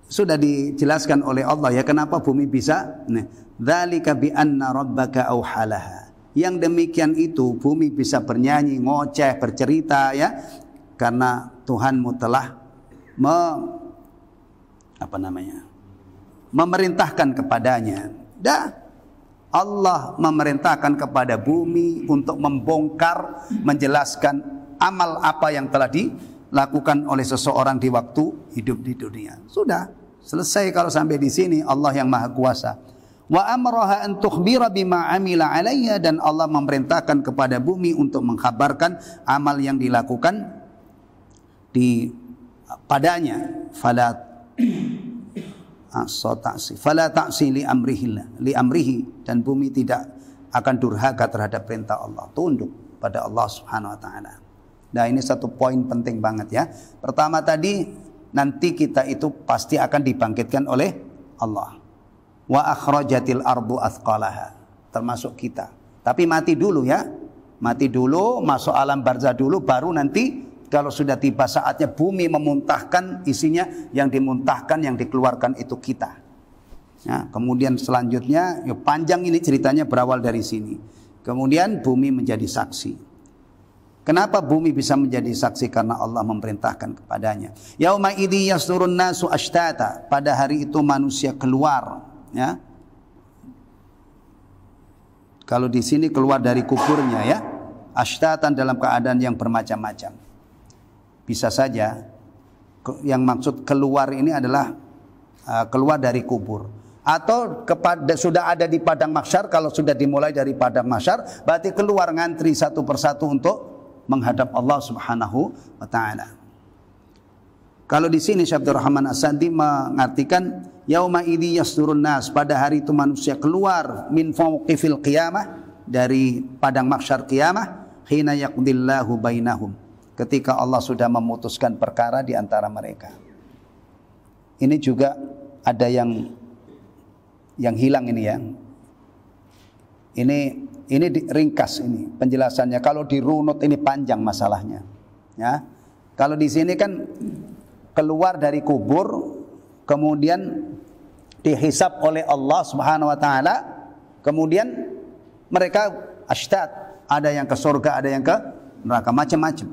[SPEAKER 1] Sudah dijelaskan oleh Allah ya kenapa bumi bisa. Nah, dzalika bi anna rabbaka auhalaha. Yang demikian itu bumi bisa bernyanyi, ngoceh, bercerita ya, karena Tuhanmu telah memerintahkan kepadanya. Allah memerintahkan kepada bumi untuk membongkar, menjelaskan amal apa yang telah dilakukan oleh seseorang di waktu hidup di dunia. Sudah selesai kalau sampai di sini. Allah yang maha kuasa. Wa amraha an tukhbira bima amila 'alayha, dan Allah memerintahkan kepada bumi untuk mengkhabarkan amal yang dilakukan padanya. Fala ta'si li amrihi, dan bumi tidak akan durhaka terhadap perintah Allah, tunduk pada Allah Subhanahu wa taala. Nah, ini satu poin penting banget ya. Pertama tadi, nanti kita itu pasti akan dibangkitkan oleh Allah. Wa akhrajatil ardu athqalaha, termasuk kita. Tapi mati dulu ya. Mati dulu, masuk alam barzah dulu, baru nanti kalau sudah tiba saatnya bumi memuntahkan isinya, yang dimuntahkan, yang dikeluarkan itu kita. Ya, kemudian selanjutnya, ya panjang ini ceritanya, berawal dari sini. Kemudian bumi menjadi saksi. Kenapa bumi bisa menjadi saksi? Karena Allah memerintahkan kepadanya. Yauma idzi yasdurun nasu ashtata, pada hari itu manusia keluar. Ya. Kalau di sini keluar dari kuburnya ya, ashtatan dalam keadaan yang bermacam-macam. Bisa saja yang maksud keluar ini adalah keluar dari kubur, atau sudah ada di padang mahsyar. Kalau sudah dimulai dari padang mahsyar, berarti keluar ngantri satu persatu untuk menghadap Allah Subhanahu wa taala. Kalau di sini Syekh Abdul Rahman As-Sa'di mengartikan yauma idzi yasdurun nas, pada hari itu manusia keluar min fawqifil qiyamah, dari padang mahsyar qiyamah, hina yaqdillahu bainahum, ketika Allah sudah memutuskan perkara di antara mereka. Ini juga ada yang hilang ini ya. Ini ringkas ini penjelasannya. Kalau dirunut ini panjang masalahnya. Ya. Kalau di sini kan keluar dari kubur, kemudian dihisab oleh Allah Subhanahu wa taala, kemudian mereka ashtad, ada yang ke surga, ada yang ke neraka, macam-macam.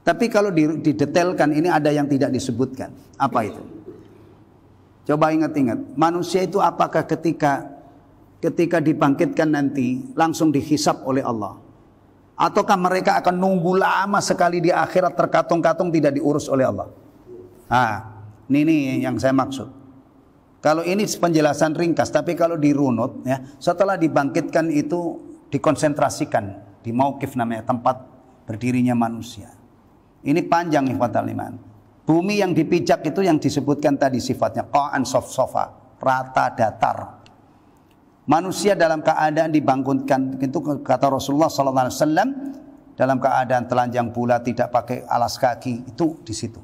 [SPEAKER 1] Tapi kalau didetailkan ini ada yang tidak disebutkan. Apa itu? Coba ingat-ingat, manusia itu apakah ketika dibangkitkan nanti langsung dihisap oleh Allah? Ataukah mereka akan nunggu lama sekali di akhirat terkatung-katung tidak diurus oleh Allah? Ini yang saya maksud. Kalau ini penjelasan ringkas, tapi kalau dirunut ya, setelah dibangkitkan itu dikonsentrasikan di mauqif namanya tempat berdirinya manusia. Ini panjang ikhwatal iman. Bumi yang dipijak itu yang disebutkan tadi sifatnya qa'an sofa, rata datar. Manusia dalam keadaan dibangkitkan itu kata Rasulullah sallallahu alaihi wasallam dalam keadaan telanjang bulat tidak pakai alas kaki itu di situ.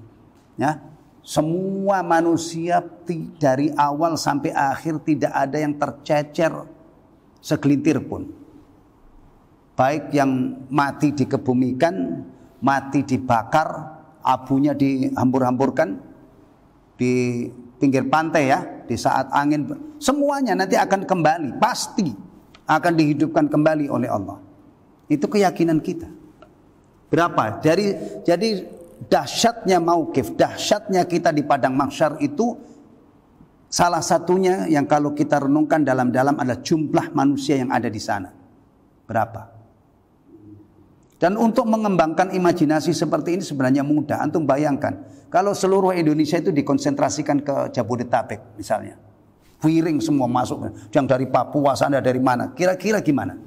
[SPEAKER 1] Ya. Semua manusia dari awal sampai akhir tidak ada yang tercecer segelintir pun. Baik yang mati dikebumikan, mati dibakar, abunya dihambur-hamburkan di pinggir pantai ya, di saat angin, semuanya nanti akan kembali, pasti akan dihidupkan kembali oleh Allah. Itu keyakinan kita. Berapa? Jadi dahsyatnya mauqif, dahsyatnya kita di padang mahsyar itu salah satunya yang kalau kita renungkan dalam-dalam adalah jumlah manusia yang ada di sana. Berapa? Dan untuk mengembangkan imajinasi seperti ini sebenarnya mudah. Antum bayangkan, kalau seluruh Indonesia itu dikonsentrasikan ke Jabodetabek misalnya. Wiring semua masuk. Yang dari Papua, sana dari mana. Kira-kira gimana?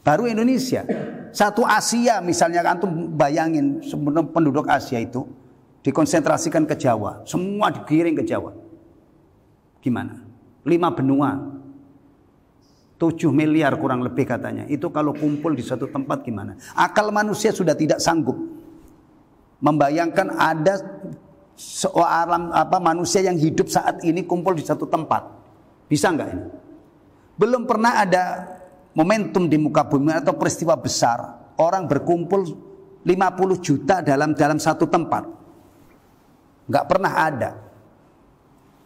[SPEAKER 1] Baru Indonesia. Satu Asia misalnya, antum bayangin sebenarnya penduduk Asia itu dikonsentrasikan ke Jawa. Semua digiring ke Jawa. Gimana? 5 benua. 7 miliar kurang lebih katanya. Itu kalau kumpul di satu tempat gimana? Akal manusia sudah tidak sanggup membayangkan ada seorang manusia yang hidup saat ini kumpul di satu tempat. Bisa enggak ini? Belum pernah ada momentum di muka bumi atau peristiwa besar orang berkumpul 50 juta dalam satu tempat. Enggak pernah ada.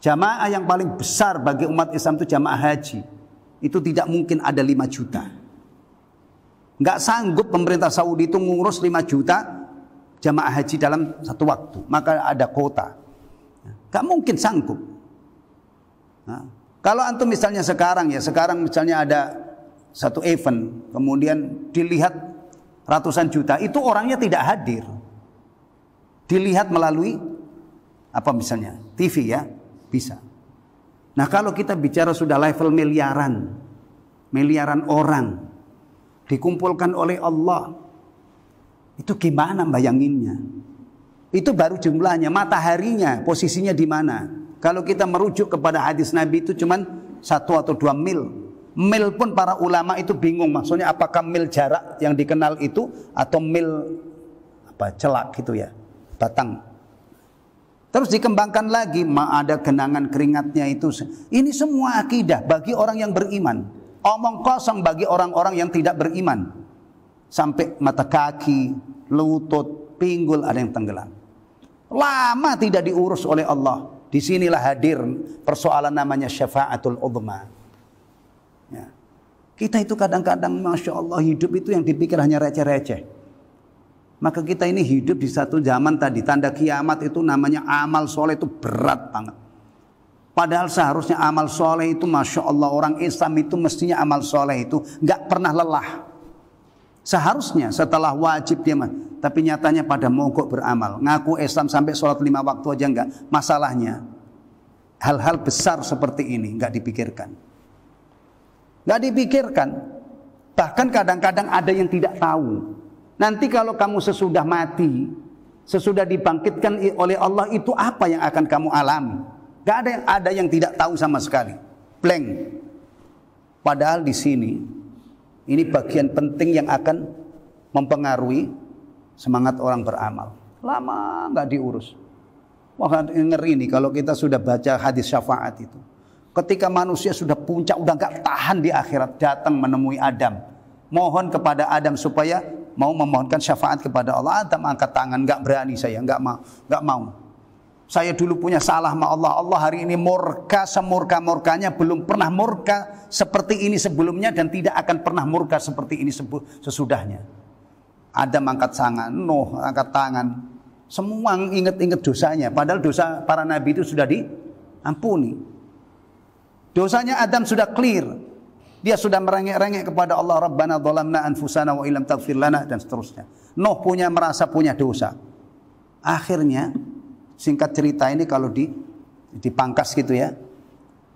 [SPEAKER 1] Jamaah yang paling besar bagi umat Islam itu jamaah haji. Itu tidak mungkin ada 5 juta. Enggak sanggup pemerintah Saudi itu ngurus 5 juta jamaah haji dalam satu waktu. Maka ada kota. Enggak mungkin sanggup. Nah, kalau antum misalnya sekarang misalnya ada satu event, kemudian dilihat ratusan juta, itu orangnya tidak hadir. Dilihat melalui apa misalnya? TV ya, bisa. Nah kalau kita bicara sudah level miliaran orang dikumpulkan oleh Allah, itu gimana bayanginnya? Itu baru jumlahnya, mataharinya posisinya di mana? Kalau kita merujuk kepada hadis Nabi itu cuman 1 atau 2 mil. Mil pun para ulama itu bingung, maksudnya apakah mil jarak yang dikenal itu atau mil celak gitu ya, batang. Terus dikembangkan lagi, ada genangan keringatnya itu. Ini semua akidah bagi orang yang beriman. Omong kosong bagi orang-orang yang tidak beriman. Sampai mata kaki, lutut, pinggul ada yang tenggelam. Lama tidak diurus oleh Allah. Disinilah hadir persoalan namanya syafaatul uzma. Ya. Kita itu kadang-kadang Masya Allah hidup itu yang dipikir hanya receh-receh. Maka kita ini hidup di satu zaman tadi, tanda kiamat itu namanya amal soleh itu berat banget. Padahal seharusnya amal soleh itu Masya Allah orang Islam itu mestinya amal soleh itu gak pernah lelah. Seharusnya setelah wajib dia tapi nyatanya pada mogok beramal. Ngaku Islam sampai sholat 5 waktu aja enggak. Masalahnya hal-hal besar seperti ini gak dipikirkan. Gak dipikirkan. Bahkan kadang-kadang ada yang tidak tahu. Nanti kalau kamu sesudah mati, sesudah dibangkitkan oleh Allah, itu apa yang akan kamu alami? Gak ada yang tidak tahu sama sekali. Blank. Padahal di sini, ini bagian penting yang akan mempengaruhi semangat orang beramal. Lama gak diurus. Wah, ngeri nih kalau kita sudah baca hadis syafaat itu. Ketika manusia sudah puncak, udah gak tahan di akhirat, datang menemui Adam. Mohon kepada Adam supaya mau memohonkan syafaat kepada Allah. Adam angkat tangan, enggak berani saya, enggak mau. Saya dulu punya salah sama Allah. Allah hari ini murka semurka-murkanya, belum pernah murka seperti ini sebelumnya dan tidak akan pernah murka seperti ini sesudahnya. Adam angkat tangan, Nuh angkat tangan. Semua ingat-ingat dosanya, padahal dosa para nabi itu sudah ampuni. Dosanya Adam sudah clear. Dia sudah merengek-rengek kepada Allah, Rabbana dhalamna anfusana wa illam taghfir lana, dan seterusnya. Nuh merasa punya dosa. Akhirnya singkat cerita ini kalau dipangkas gitu ya,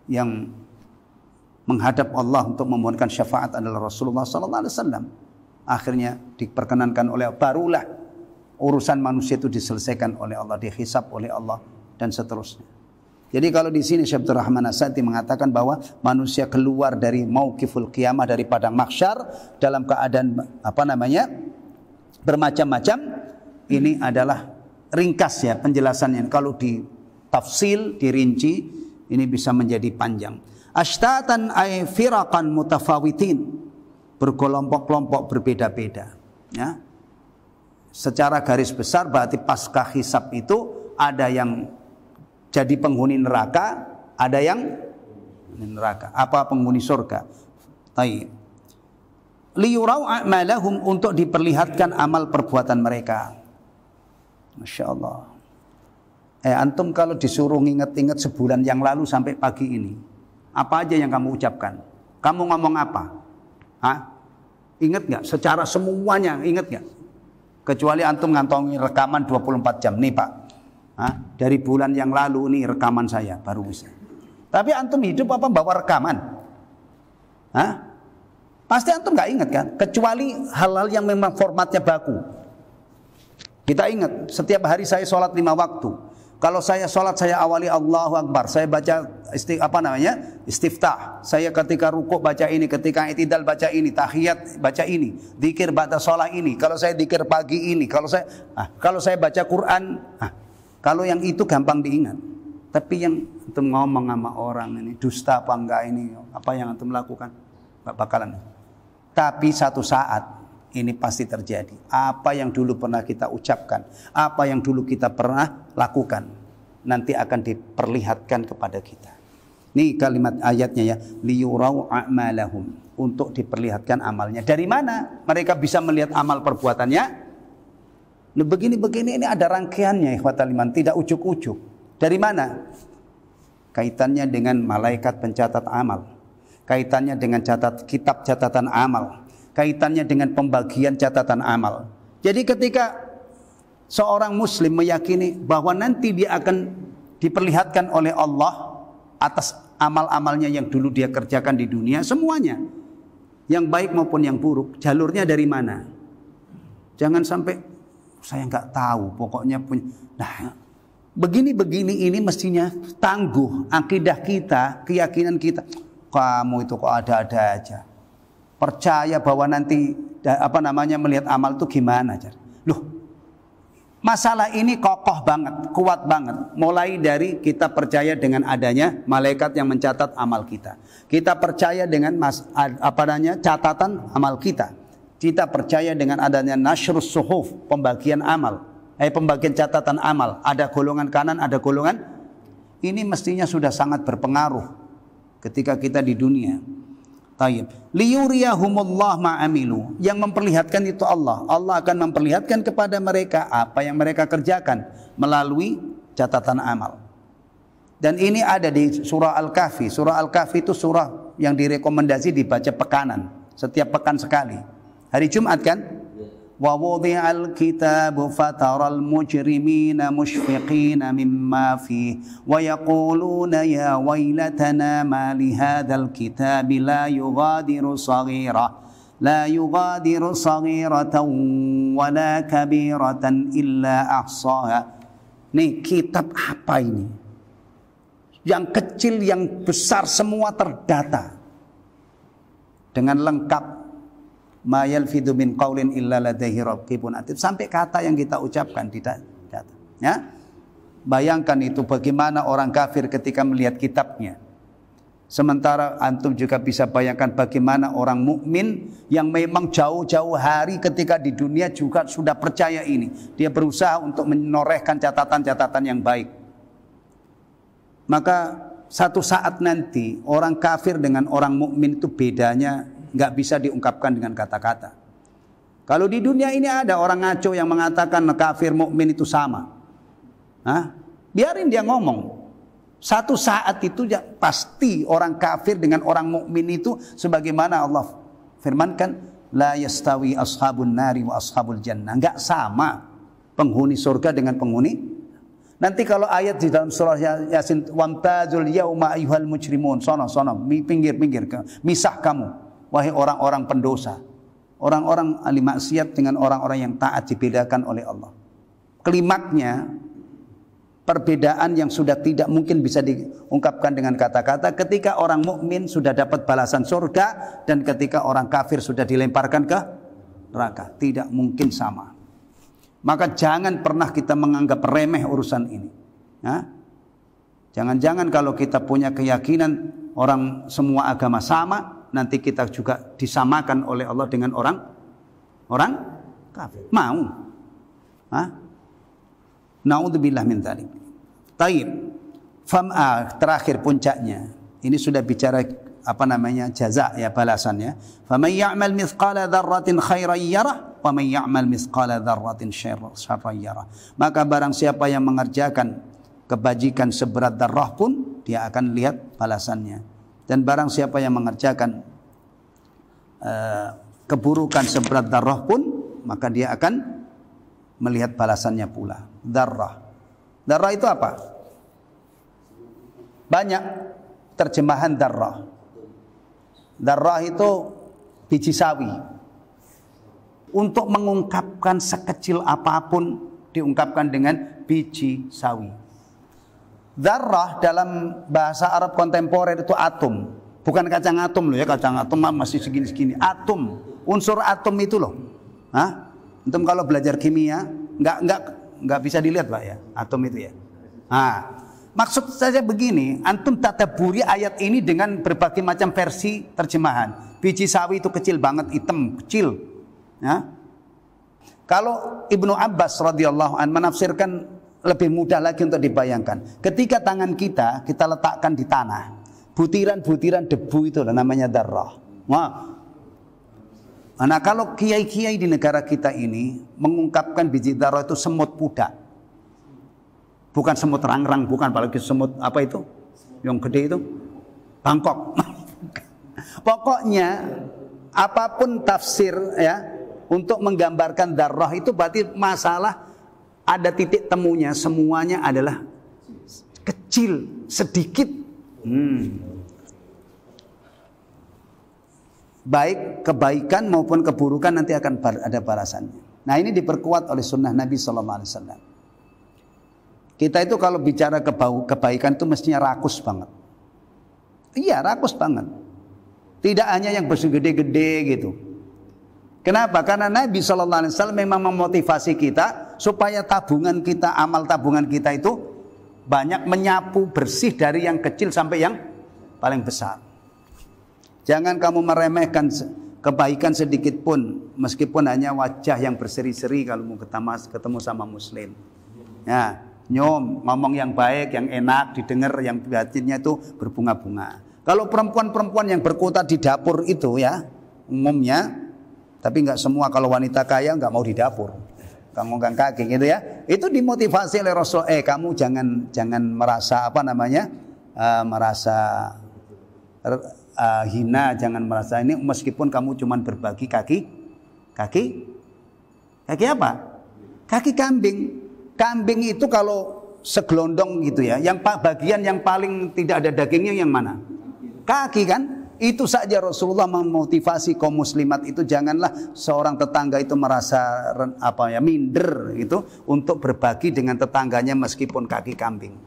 [SPEAKER 1] yang menghadap Allah untuk memohonkan syafaat adalah Rasulullah sallallahu alaihi wasallam. Akhirnya diperkenankan oleh, barulah urusan manusia itu diselesaikan oleh Allah, dihisab oleh Allah, dan seterusnya. Jadi kalau di sini Syekh Abdul Rahman As-Sa'di mengatakan bahwa manusia keluar dari mauqiful qiyamah, dari padang mahsyar dalam keadaan bermacam-macam. Ini adalah ringkas ya penjelasannya. Kalau ditafsil, dirinci, ini bisa menjadi panjang. Ashtatan ay firaqan mutafawitin, berkelompok-kelompok berbeda-beda ya. Secara garis besar berarti pasca hisab itu ada yang jadi penghuni neraka, ada yang neraka. Apa penghuni surga? Baik. Liyurau a'malahum, untuk diperlihatkan amal perbuatan mereka. Masya Allah. Antum kalau disuruh ingat-ingat sebulan yang lalu sampai pagi ini, apa aja yang kamu ucapkan? Kamu ngomong apa? Ingat nggak? Secara semuanya ingat nggak? Kecuali antum ngantongi rekaman 24 jam nih Pak. Dari bulan yang lalu nih rekaman saya baru bisa. Tapi antum hidup apa bawa rekaman? Pasti antum nggak ingat kan? Kecuali hal-hal yang memang formatnya baku. Kita ingat setiap hari saya sholat 5 waktu. Kalau saya sholat saya awali Allahu Akbar. Saya baca istiftah. Saya ketika rukuk baca ini, ketika i'tidal baca ini, tahiyat baca ini, zikir ba'da sholat ini. Kalau saya zikir pagi ini, kalau saya baca Quran. Kalau yang itu gampang diingat. Tapi yang antum ngomong sama orang ini, dusta apa enggak ini, apa yang antum lakukan, enggak bakalan. Tapi satu saat ini pasti terjadi. Apa yang dulu pernah kita ucapkan, apa yang dulu kita pernah lakukan, nanti akan diperlihatkan kepada kita. Ini kalimat ayatnya ya, liyurau a'malahum, untuk diperlihatkan amalnya. Dari mana mereka bisa melihat amal perbuatannya? Begini-begini, ini ada rangkaiannya ikhwatal iman, tidak ujuk-ujuk. Dari mana? Kaitannya dengan malaikat pencatat amal, kaitannya dengan kitab catatan amal, kaitannya dengan pembagian catatan amal. Jadi ketika seorang muslim meyakini bahwa nanti dia akan diperlihatkan oleh Allah atas amal-amalnya yang dulu dia kerjakan di dunia, semuanya, yang baik maupun yang buruk, jalurnya dari mana? Jangan sampai saya nggak tahu, pokoknya punya. Nah, begini-begini ini mestinya tangguh akidah kita, keyakinan kita. Kamu itu kok ada-ada aja. Percaya bahwa nanti melihat amal itu gimana aja. Loh, masalah ini kokoh banget, kuat banget. Mulai dari kita percaya dengan adanya malaikat yang mencatat amal kita. Kita percaya dengan catatan amal kita. Kita percaya dengan adanya nasyrus suhuf, pembagian amal, pembagian catatan amal. Ada golongan kanan, ada golongan. Ini mestinya sudah sangat berpengaruh ketika kita di dunia. Tayyib. Liyuriyahumullah ma'amilu. Yang memperlihatkan itu Allah. Allah akan memperlihatkan kepada mereka apa yang mereka kerjakan melalui catatan amal. Dan ini ada di surah Al-Kahfi. Surah Al-Kahfi itu surah yang direkomendasi dibaca pekanan, setiap pekan sekali. Hari Jumat kan? Wa wudi'al kitabu fataral mujrimina mushfiqina mimma fi wa yaquluna ya wailatana ma li hadzal kitabi la yughadiru saghiratan wa la kabiratan illa ahsaha. Nih, kitab apa ini? Yang kecil, yang besar, semua terdata dengan lengkap. Ma yalfidu min qaulin illa ladaihi raqibun atid, sampai kata yang kita ucapkan tidak data. Ya? Bayangkan itu bagaimana orang kafir ketika melihat kitabnya. Sementara antum juga bisa bayangkan bagaimana orang mukmin yang memang jauh-jauh hari ketika di dunia juga sudah percaya ini. Dia berusaha untuk menorehkan catatan-catatan yang baik. Maka satu saat nanti orang kafir dengan orang mukmin itu bedanya nggak bisa diungkapkan dengan kata-kata. Kalau di dunia ini ada orang ngaco yang mengatakan kafir mukmin itu sama, biarin dia ngomong. Satu saat itu ya, pasti orang kafir dengan orang mukmin itu sebagaimana Allah firmankan, la yastawi ashabun nari wa ashabul jannah. Enggak sama penghuni surga dengan penghuni. Nanti kalau ayat di dalam surah Yasin, wamtazul yauma ayyuhal mujrimun, sono pinggir misah kamu wahai orang-orang pendosa. Orang-orang ahli maksiat dengan orang-orang yang taat dibedakan oleh Allah. Klimaknya perbedaan yang sudah tidak mungkin bisa diungkapkan dengan kata-kata ketika orang mukmin sudah dapat balasan surga dan ketika orang kafir sudah dilemparkan ke neraka. Tidak mungkin sama. Maka jangan pernah kita menganggap remeh urusan ini. Jangan-jangan kalau kita punya keyakinan orang semua agama sama, nanti kita juga disamakan oleh Allah dengan orang kafir. Mau? Naudzubillah min dzalik. Taib. Terakhir puncaknya. Ini sudah bicara jaza ya, balasannya. Faman ya'mal mithqala dzarratin khairan yarah wa man ya'mal mithqala dzarratin syarran yarah. Maka barang siapa yang mengerjakan kebajikan seberat dzarrah pun dia akan lihat balasannya. Dan barang siapa yang mengerjakan keburukan seberat dzarrah pun maka dia akan melihat balasannya pula. Darrah itu apa? Banyak terjemahan darrah. Darrah itu biji sawi. Untuk mengungkapkan sekecil apapun diungkapkan dengan biji sawi. Darrah dalam bahasa Arab kontemporer itu atom. Bukan kacang atom loh ya, kacang atom masih segini-segini. Atom, unsur atom itu loh. Antum kalau belajar kimia nggak bisa dilihat Pak ya, atom itu ya. Maksud saya begini, antum tadabburi ayat ini dengan berbagai macam versi terjemahan. Biji sawi itu kecil banget, hitam, kecil. Kalau Ibnu Abbas radhiyallahu anhu menafsirkan lebih mudah lagi untuk dibayangkan. Ketika tangan kita letakkan di tanah, butiran-butiran debu itu namanya darrah. Nah kalau kiai-kiai di negara kita ini mengungkapkan biji darrah itu semut pudak. Bukan semut rangrang, bukan, apalagi semut apa itu? Yang gede itu? Bangkok. Pokoknya apapun tafsir ya untuk menggambarkan darrah itu berarti masalah ada titik temunya, semuanya adalah kecil, sedikit. Baik kebaikan maupun keburukan nanti akan ada balasannya. Nah ini diperkuat oleh sunnah Nabi SAW. Kita itu kalau bicara kebaikan itu mestinya rakus banget. Iya rakus banget. Tidak hanya yang bersegede-gede gitu. Kenapa? Karena Nabi SAW memang memotivasi kita supaya tabungan kita, amal tabungan kita itu banyak, menyapu bersih dari yang kecil sampai yang paling besar. Jangan kamu meremehkan kebaikan sedikit pun, meskipun hanya wajah yang berseri-seri kalau mau ketemu sama muslim. Ya, ngomong yang baik, yang enak didengar, yang batinnya itu berbunga-bunga. Kalau perempuan-perempuan yang berkutat di dapur itu ya, umumnya, tapi nggak semua, kalau wanita kaya nggak mau di dapur, ngangkat kaki gitu ya. Itu dimotivasi oleh Rasul. Kamu jangan merasa merasa hina, jangan merasa ini, meskipun kamu cuman berbagi kaki apa? Kaki kambing. Kambing itu kalau segelondong gitu ya, yang bagian yang paling tidak ada dagingnya yang mana? Kaki kan? Itu saja Rasulullah memotivasi kaum muslimat itu, janganlah seorang tetangga itu merasa minder itu untuk berbagi dengan tetangganya meskipun kaki kambing.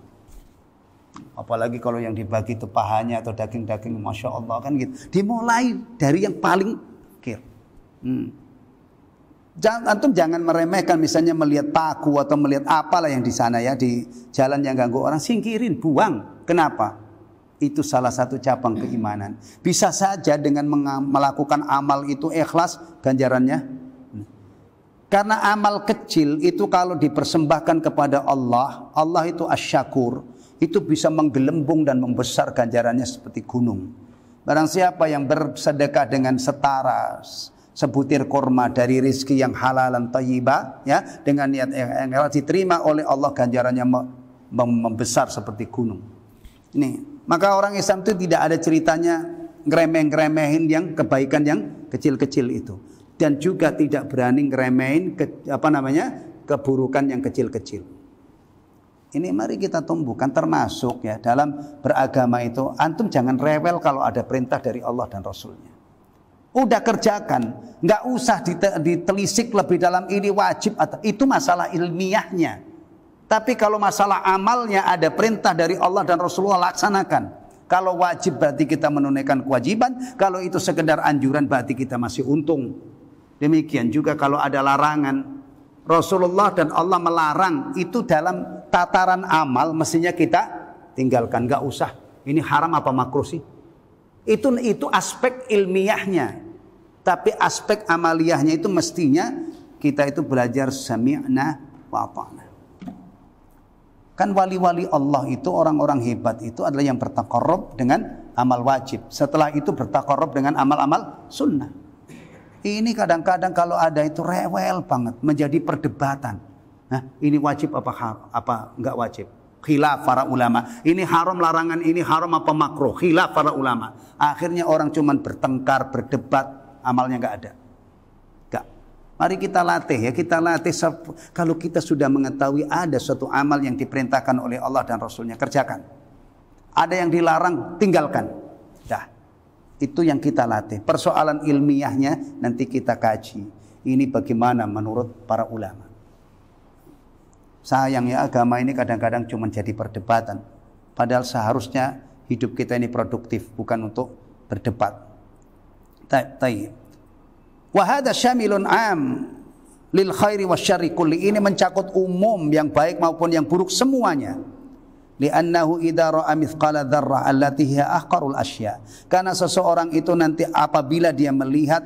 [SPEAKER 1] Apalagi kalau yang dibagi itu pahanya atau daging-daging, masya Allah kan gitu. Dimulai dari yang paling kir. Antum jangan meremehkan, misalnya melihat paku atau melihat apalah yang di sana ya, di jalan yang ganggu orang, singkirin, buang. Kenapa? Itu salah satu cabang keimanan. Bisa saja dengan melakukan amal itu ikhlas, ganjarannya. Karena amal kecil itu kalau dipersembahkan kepada Allah, Allah itu asyakur, itu bisa menggelembung dan membesar ganjarannya seperti gunung. Barang siapa yang bersedekah dengan setara sebutir kurma dari rizki yang halalan thayyibah ya, dengan niat yang diterima oleh Allah, ganjarannya membesar seperti gunung. Ini, maka orang Islam itu tidak ada ceritanya ngeremeh-ngeremehin yang kebaikan yang kecil-kecil itu, dan juga tidak berani ngeremehin keburukan yang kecil-kecil. Ini mari kita tumbuhkan, termasuk ya dalam beragama itu, antum jangan rewel kalau ada perintah dari Allah dan Rasulnya. Udah kerjakan, nggak usah ditelisik lebih dalam ini wajib atau itu masalah ilmiahnya. Tapi kalau masalah amalnya ada perintah dari Allah dan Rasulullah, laksanakan. Kalau wajib berarti kita menunaikan kewajiban, kalau itu sekedar anjuran berarti kita masih untung. Demikian juga kalau ada larangan, Rasulullah dan Allah melarang, itu dalam tataran amal mestinya kita tinggalkan, nggak usah. Ini haram apa makruh sih? Itu aspek ilmiahnya. Tapi aspek amaliyahnya itu mestinya kita itu belajar sami'na wa ata'na. Kan wali-wali Allah itu, orang-orang hebat itu adalah yang bertaqarrub dengan amal wajib. Setelah itu bertaqarrub dengan amal-amal sunnah. Ini kadang-kadang kalau ada itu rewel banget, menjadi perdebatan. Nah, ini wajib apa enggak wajib? Khilaf para ulama. Ini haram larangan, ini haram apa makruh? Khilaf para ulama. Akhirnya orang cuman bertengkar, berdebat, amalnya enggak ada. Enggak. Mari kita latih ya, kita latih. Kalau kita sudah mengetahui ada suatu amal yang diperintahkan oleh Allah dan Rasulnya, kerjakan. Ada yang dilarang, tinggalkan. Dah. Itu yang kita latih. Persoalan ilmiahnya nanti kita kaji. Ini bagaimana menurut para ulama. Sayangnya agama ini kadang-kadang cuma jadi perdebatan. Padahal seharusnya hidup kita ini produktif, bukan untuk berdebat. Tayyib. Wa hadza syamilun am lil khairi wasyarri kulli. Ini mencakup umum, yang baik maupun yang buruk semuanya. Li'annahu idza ra'a mithqala dzarrah allati hiya ahqarul asya. Karena seseorang itu nanti apabila dia melihat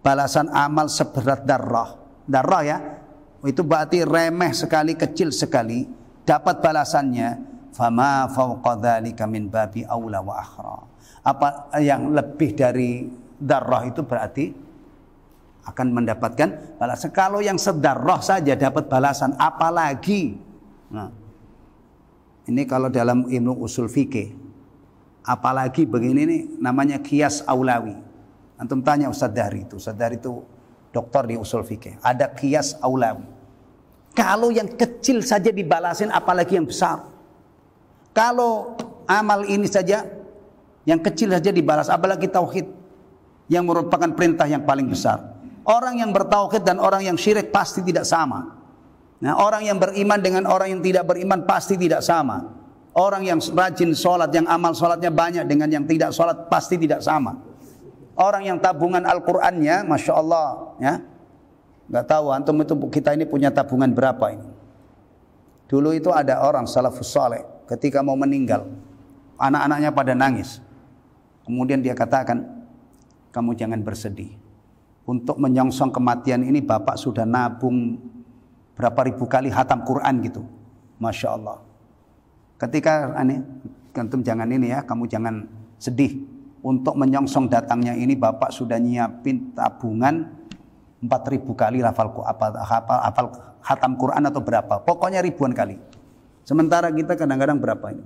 [SPEAKER 1] balasan amal seberat darrah. Darrah ya, itu berarti remeh sekali, kecil sekali, dapat balasannya, fama fawqa dzalika min babi aula wa akhra. Apa yang lebih dari darrah itu berarti akan mendapatkan balasan. Kalau yang sedarrah saja dapat balasan, apalagi ini kalau dalam ilmu usul fikih, apalagi begini nih, namanya qiyas aulawi. Antum tanya Ustaz Dahri itu doktor di usul fikih. Ada qiyas aulawi. Kalau yang kecil saja dibalasin, apalagi yang besar. Kalau amal ini saja, yang kecil saja dibalas, apalagi tauhid, yang merupakan perintah yang paling besar. Orang yang bertauhid dan orang yang syirik pasti tidak sama. Nah, orang yang beriman dengan orang yang tidak beriman pasti tidak sama. Orang yang rajin sholat, yang amal sholatnya banyak dengan yang tidak sholat pasti tidak sama. Orang yang tabungan Al-Qur'annya, Masya Allah, ya, nggak tahu antum itu kita ini punya tabungan berapa ini. Dulu itu ada orang salafus saleh ketika mau meninggal, anak-anaknya pada nangis. Kemudian dia katakan, kamu jangan bersedih. Untuk menyongsong kematian ini bapak sudah nabung berapa ribu kali khatam Quran gitu. Masya Allah. Ketika antum jangan ini ya, kamu jangan sedih. Untuk menyongsong datangnya ini bapak sudah nyiapin tabungan 4.000 kali hafal khatam Quran atau berapa. Pokoknya ribuan kali. Sementara kita kadang-kadang berapa ini?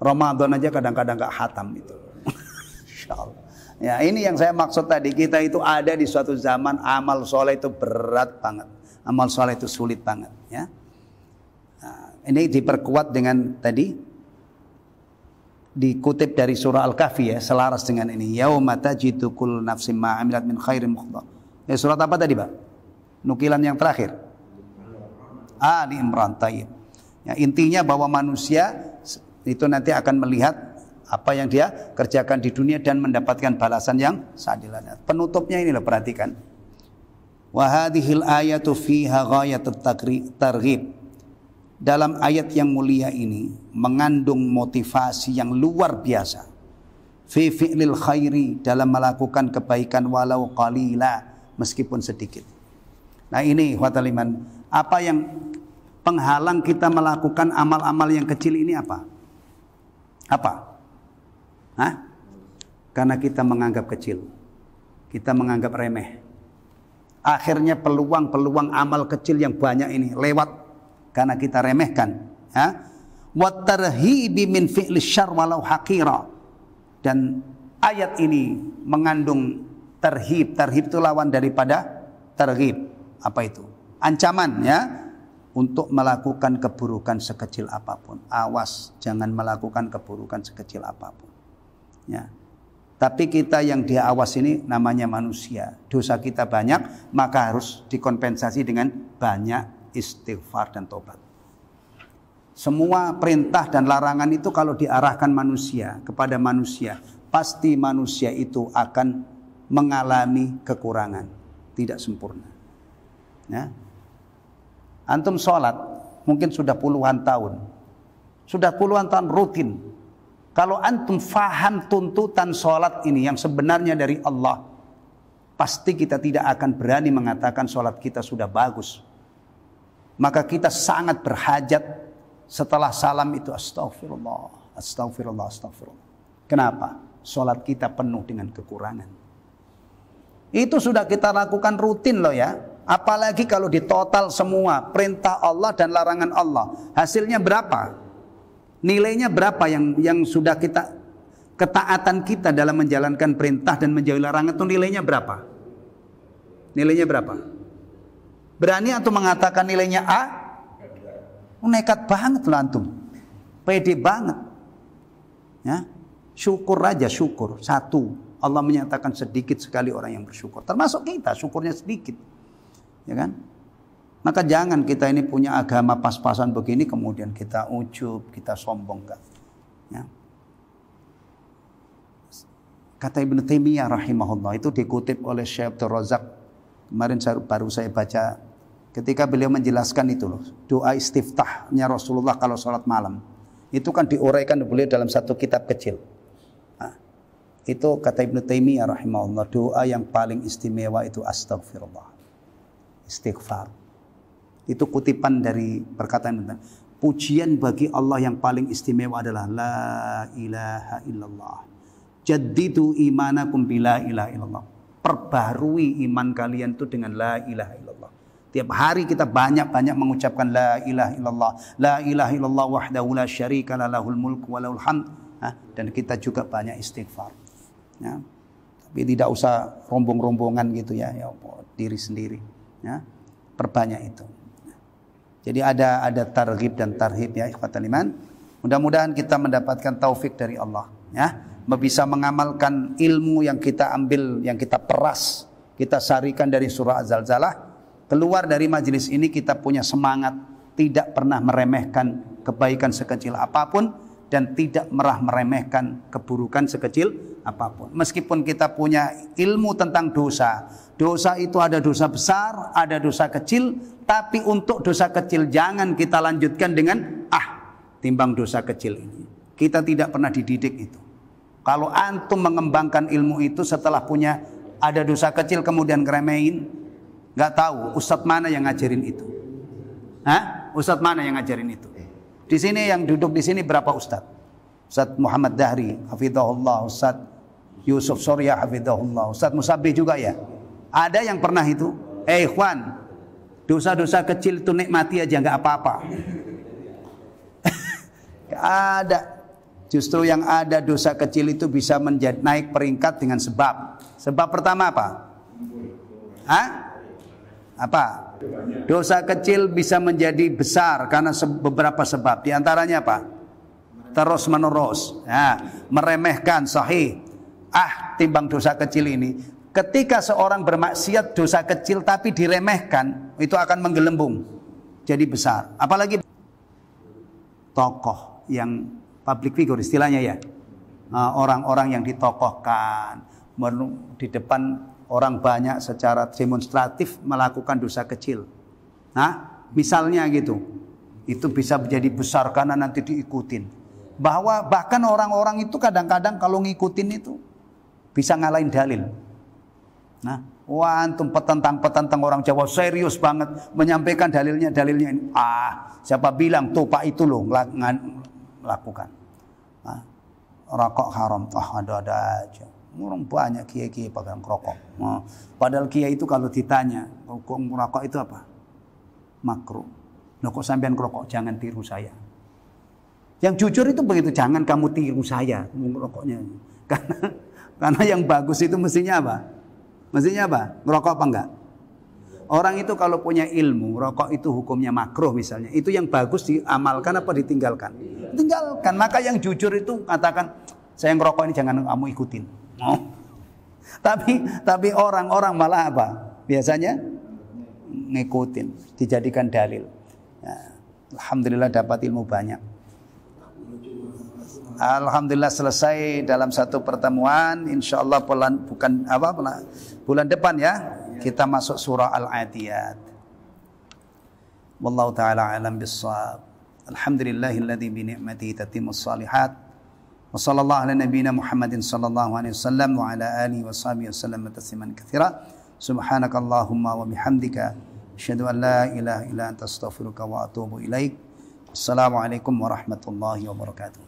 [SPEAKER 1] Ramadan aja kadang-kadang gak khatam itu. Insya Allah. Ya, ini yang saya maksud tadi, kita itu ada di suatu zaman amal soleh itu berat banget, amal soleh itu sulit banget, ya. Nah, ini diperkuat dengan tadi dikutip dari surah Al-Kahfi ya, selaras dengan ini. Yauma tajidu kullu nafsin ma 'amilat min khairin muhdhar. Ya, surat apa tadi, Pak? Nukilan yang terakhir. Ali Imran. Tayyib. Ya, intinya bahwa manusia itu nanti akan melihat apa yang dia kerjakan di dunia dan mendapatkan balasan yang seadilnya. Penutupnya inilah, perhatikan. Wa hadhil ayatu fiha ghayatut targhib. Dalam ayat yang mulia ini mengandung motivasi yang luar biasa. Fi fi'lil khairi, dalam melakukan kebaikan walau qalila, meskipun sedikit. Nah ini ikhwataliman, apa yang penghalang kita melakukan amal-amal yang kecil ini apa? Apa? Karena kita menganggap kecil, kita menganggap remeh. Akhirnya peluang-peluang amal kecil yang banyak ini lewat karena kita remehkan. wa tarhibi min fi'li syarr walau haqira. Dan ayat ini mengandung tarhib. Tarhib itu lawan daripada targhib. Apa itu? Ancaman ya, untuk melakukan keburukan sekecil apapun. Awas, jangan melakukan keburukan sekecil apapun. Ya. Tapi kita yang diawas ini namanya manusia. Dosa kita banyak, maka harus dikompensasi dengan banyak istighfar dan tobat. Semua perintah dan larangan itu kalau diarahkan manusia kepada manusia, pasti manusia itu akan mengalami kekurangan, tidak sempurna. Ya. Antum sholat mungkin sudah puluhan tahun rutin. Kalau antum faham tuntutan sholat ini yang sebenarnya dari Allah, pasti kita tidak akan berani mengatakan sholat kita sudah bagus. Maka kita sangat berhajat setelah salam itu astagfirullah, astagfirullah, astagfirullah. Kenapa? Sholat kita penuh dengan kekurangan. Itu sudah kita lakukan rutin loh ya. Apalagi kalau ditotal semua perintah Allah dan larangan Allah, hasilnya berapa? Nilainya berapa yang sudah kita, ketaatan kita dalam menjalankan perintah dan menjauhi larangan itu nilainya berapa? Nilainya berapa? Berani atau mengatakan nilainya A? Nekat banget loh antum. Pede banget. Ya. Syukur aja, syukur. Satu, Allah menyatakan sedikit sekali orang yang bersyukur. Termasuk kita, syukurnya sedikit. Ya kan? Maka jangan kita ini punya agama pas-pasan begini kemudian kita ujub, kita sombong enggak. Ya. Kata Ibnu Taimiyah rahimahullah, itu dikutip oleh Syekh Abdul Razak. Kemarin baru saya baca ketika beliau menjelaskan itu loh, doa istiftahnya Rasulullah kalau sholat malam. Itu kan diuraikan beliau dalam satu kitab kecil. Nah, itu kata Ibnu Taimiyah rahimahullah, doa yang paling istimewa itu astagfirullah. Istighfar. Itu kutipan dari perkataan pujian bagi Allah yang paling istimewa adalah la ilaha illallah. Jaddidu imanakum bila ilaha illallah. Perbarui iman kalian itu dengan la ilaha illallah. Tiap hari kita banyak-banyak mengucapkan la ilaha illallah. La ilaha illallah wahdahu la syarika lahul mulku wa lahul hamd. Dan kita juga banyak istighfar. Ya. Tapi tidak usah rombong-rombongan gitu ya, diri sendiri. Ya. Perbanyak itu. Jadi ada targhib dan tarhib ya ikhwatal iman. Mudah-mudahan kita mendapatkan taufik dari Allah ya, bisa mengamalkan ilmu yang kita ambil, yang kita peras, kita sarikan dari surah Az-Zalzalah. Keluar dari majelis ini kita punya semangat, tidak pernah meremehkan kebaikan sekecil apapun dan tidak meremehkan keburukan sekecil apapun. Meskipun kita punya ilmu tentang dosa, dosa itu ada dosa besar, ada dosa kecil, tapi untuk dosa kecil jangan kita lanjutkan dengan timbang dosa kecil ini. Kita tidak pernah dididik itu. Kalau antum mengembangkan ilmu itu setelah punya ada dosa kecil kemudian ngeremehin, nggak tahu ustadz mana yang ngajarin itu. Ustadz mana yang ngajarin itu? Di sini yang duduk di sini berapa ustadz? Ustadz Muhammad Dahri hafizahullah, Ustadz Yusuf Surya hafizahullah, Ustadz Musabih juga ya. Ada yang pernah itu? Ikhwan, dosa-dosa kecil itu nikmati aja nggak apa-apa. Gak ada. Justru yang ada dosa kecil itu bisa naik peringkat dengan sebab. Sebab pertama apa? Apa? Dosa kecil bisa menjadi besar karena beberapa sebab. Di antaranya apa? Terus menerus, ya, meremehkan sahih. Timbang dosa kecil ini. Ketika seorang bermaksiat dosa kecil tapi diremehkan, itu akan menggelembung jadi besar. Apalagi tokoh yang public figure istilahnya ya, orang-orang yang ditokohkan di depan orang banyak secara demonstratif melakukan dosa kecil. Misalnya gitu, itu bisa menjadi besar karena nanti diikutin. Bahkan orang-orang itu kadang-kadang kalau ngikutin itu bisa ngalahin dalil. Antum petentang orang Jawa serius banget menyampaikan dalilnya ini. Siapa bilang tuh Pak itu loh lakukan. Rokok haram, ada aja. Orang banyak kiai-kiai pegang rokok. Padahal kiai itu kalau ditanya, rokok itu apa? Makruh. Loh kok sampean rokok? Jangan tiru saya. Yang jujur itu begitu, jangan kamu tiru saya merokoknya. Karena yang bagus itu mestinya apa? Mestinya apa? Ngerokok apa enggak? Orang itu kalau punya ilmu, rokok itu hukumnya makruh misalnya. Itu yang bagus diamalkan apa ditinggalkan? Tinggalkan. Maka yang jujur itu katakan, saya ngerokok ini jangan kamu ikutin. Oh. Tapi orang-orang malah apa? Biasanya ngikutin, dijadikan dalil. Ya, alhamdulillah dapat ilmu banyak. Alhamdulillah selesai dalam satu pertemuan. Insyaallah bulan depan ya kita masuk surah Al-Adiyat. Wallahu taala alam bissawab. Alhamdulillahilladzi bi ni'matihi tatimmus shalihat. Wa sallallahu ala nabiyyina Muhammadin sallallahu alaihi wasallam wa ala alihi wa sahbihi wasallam tasliman katsira. Subhanakallahumma wa bihamdika asyhadu an la ilaha illa anta astaghfiruka wa atubu ilaik. Assalamualaikum warahmatullahi wabarakatuh.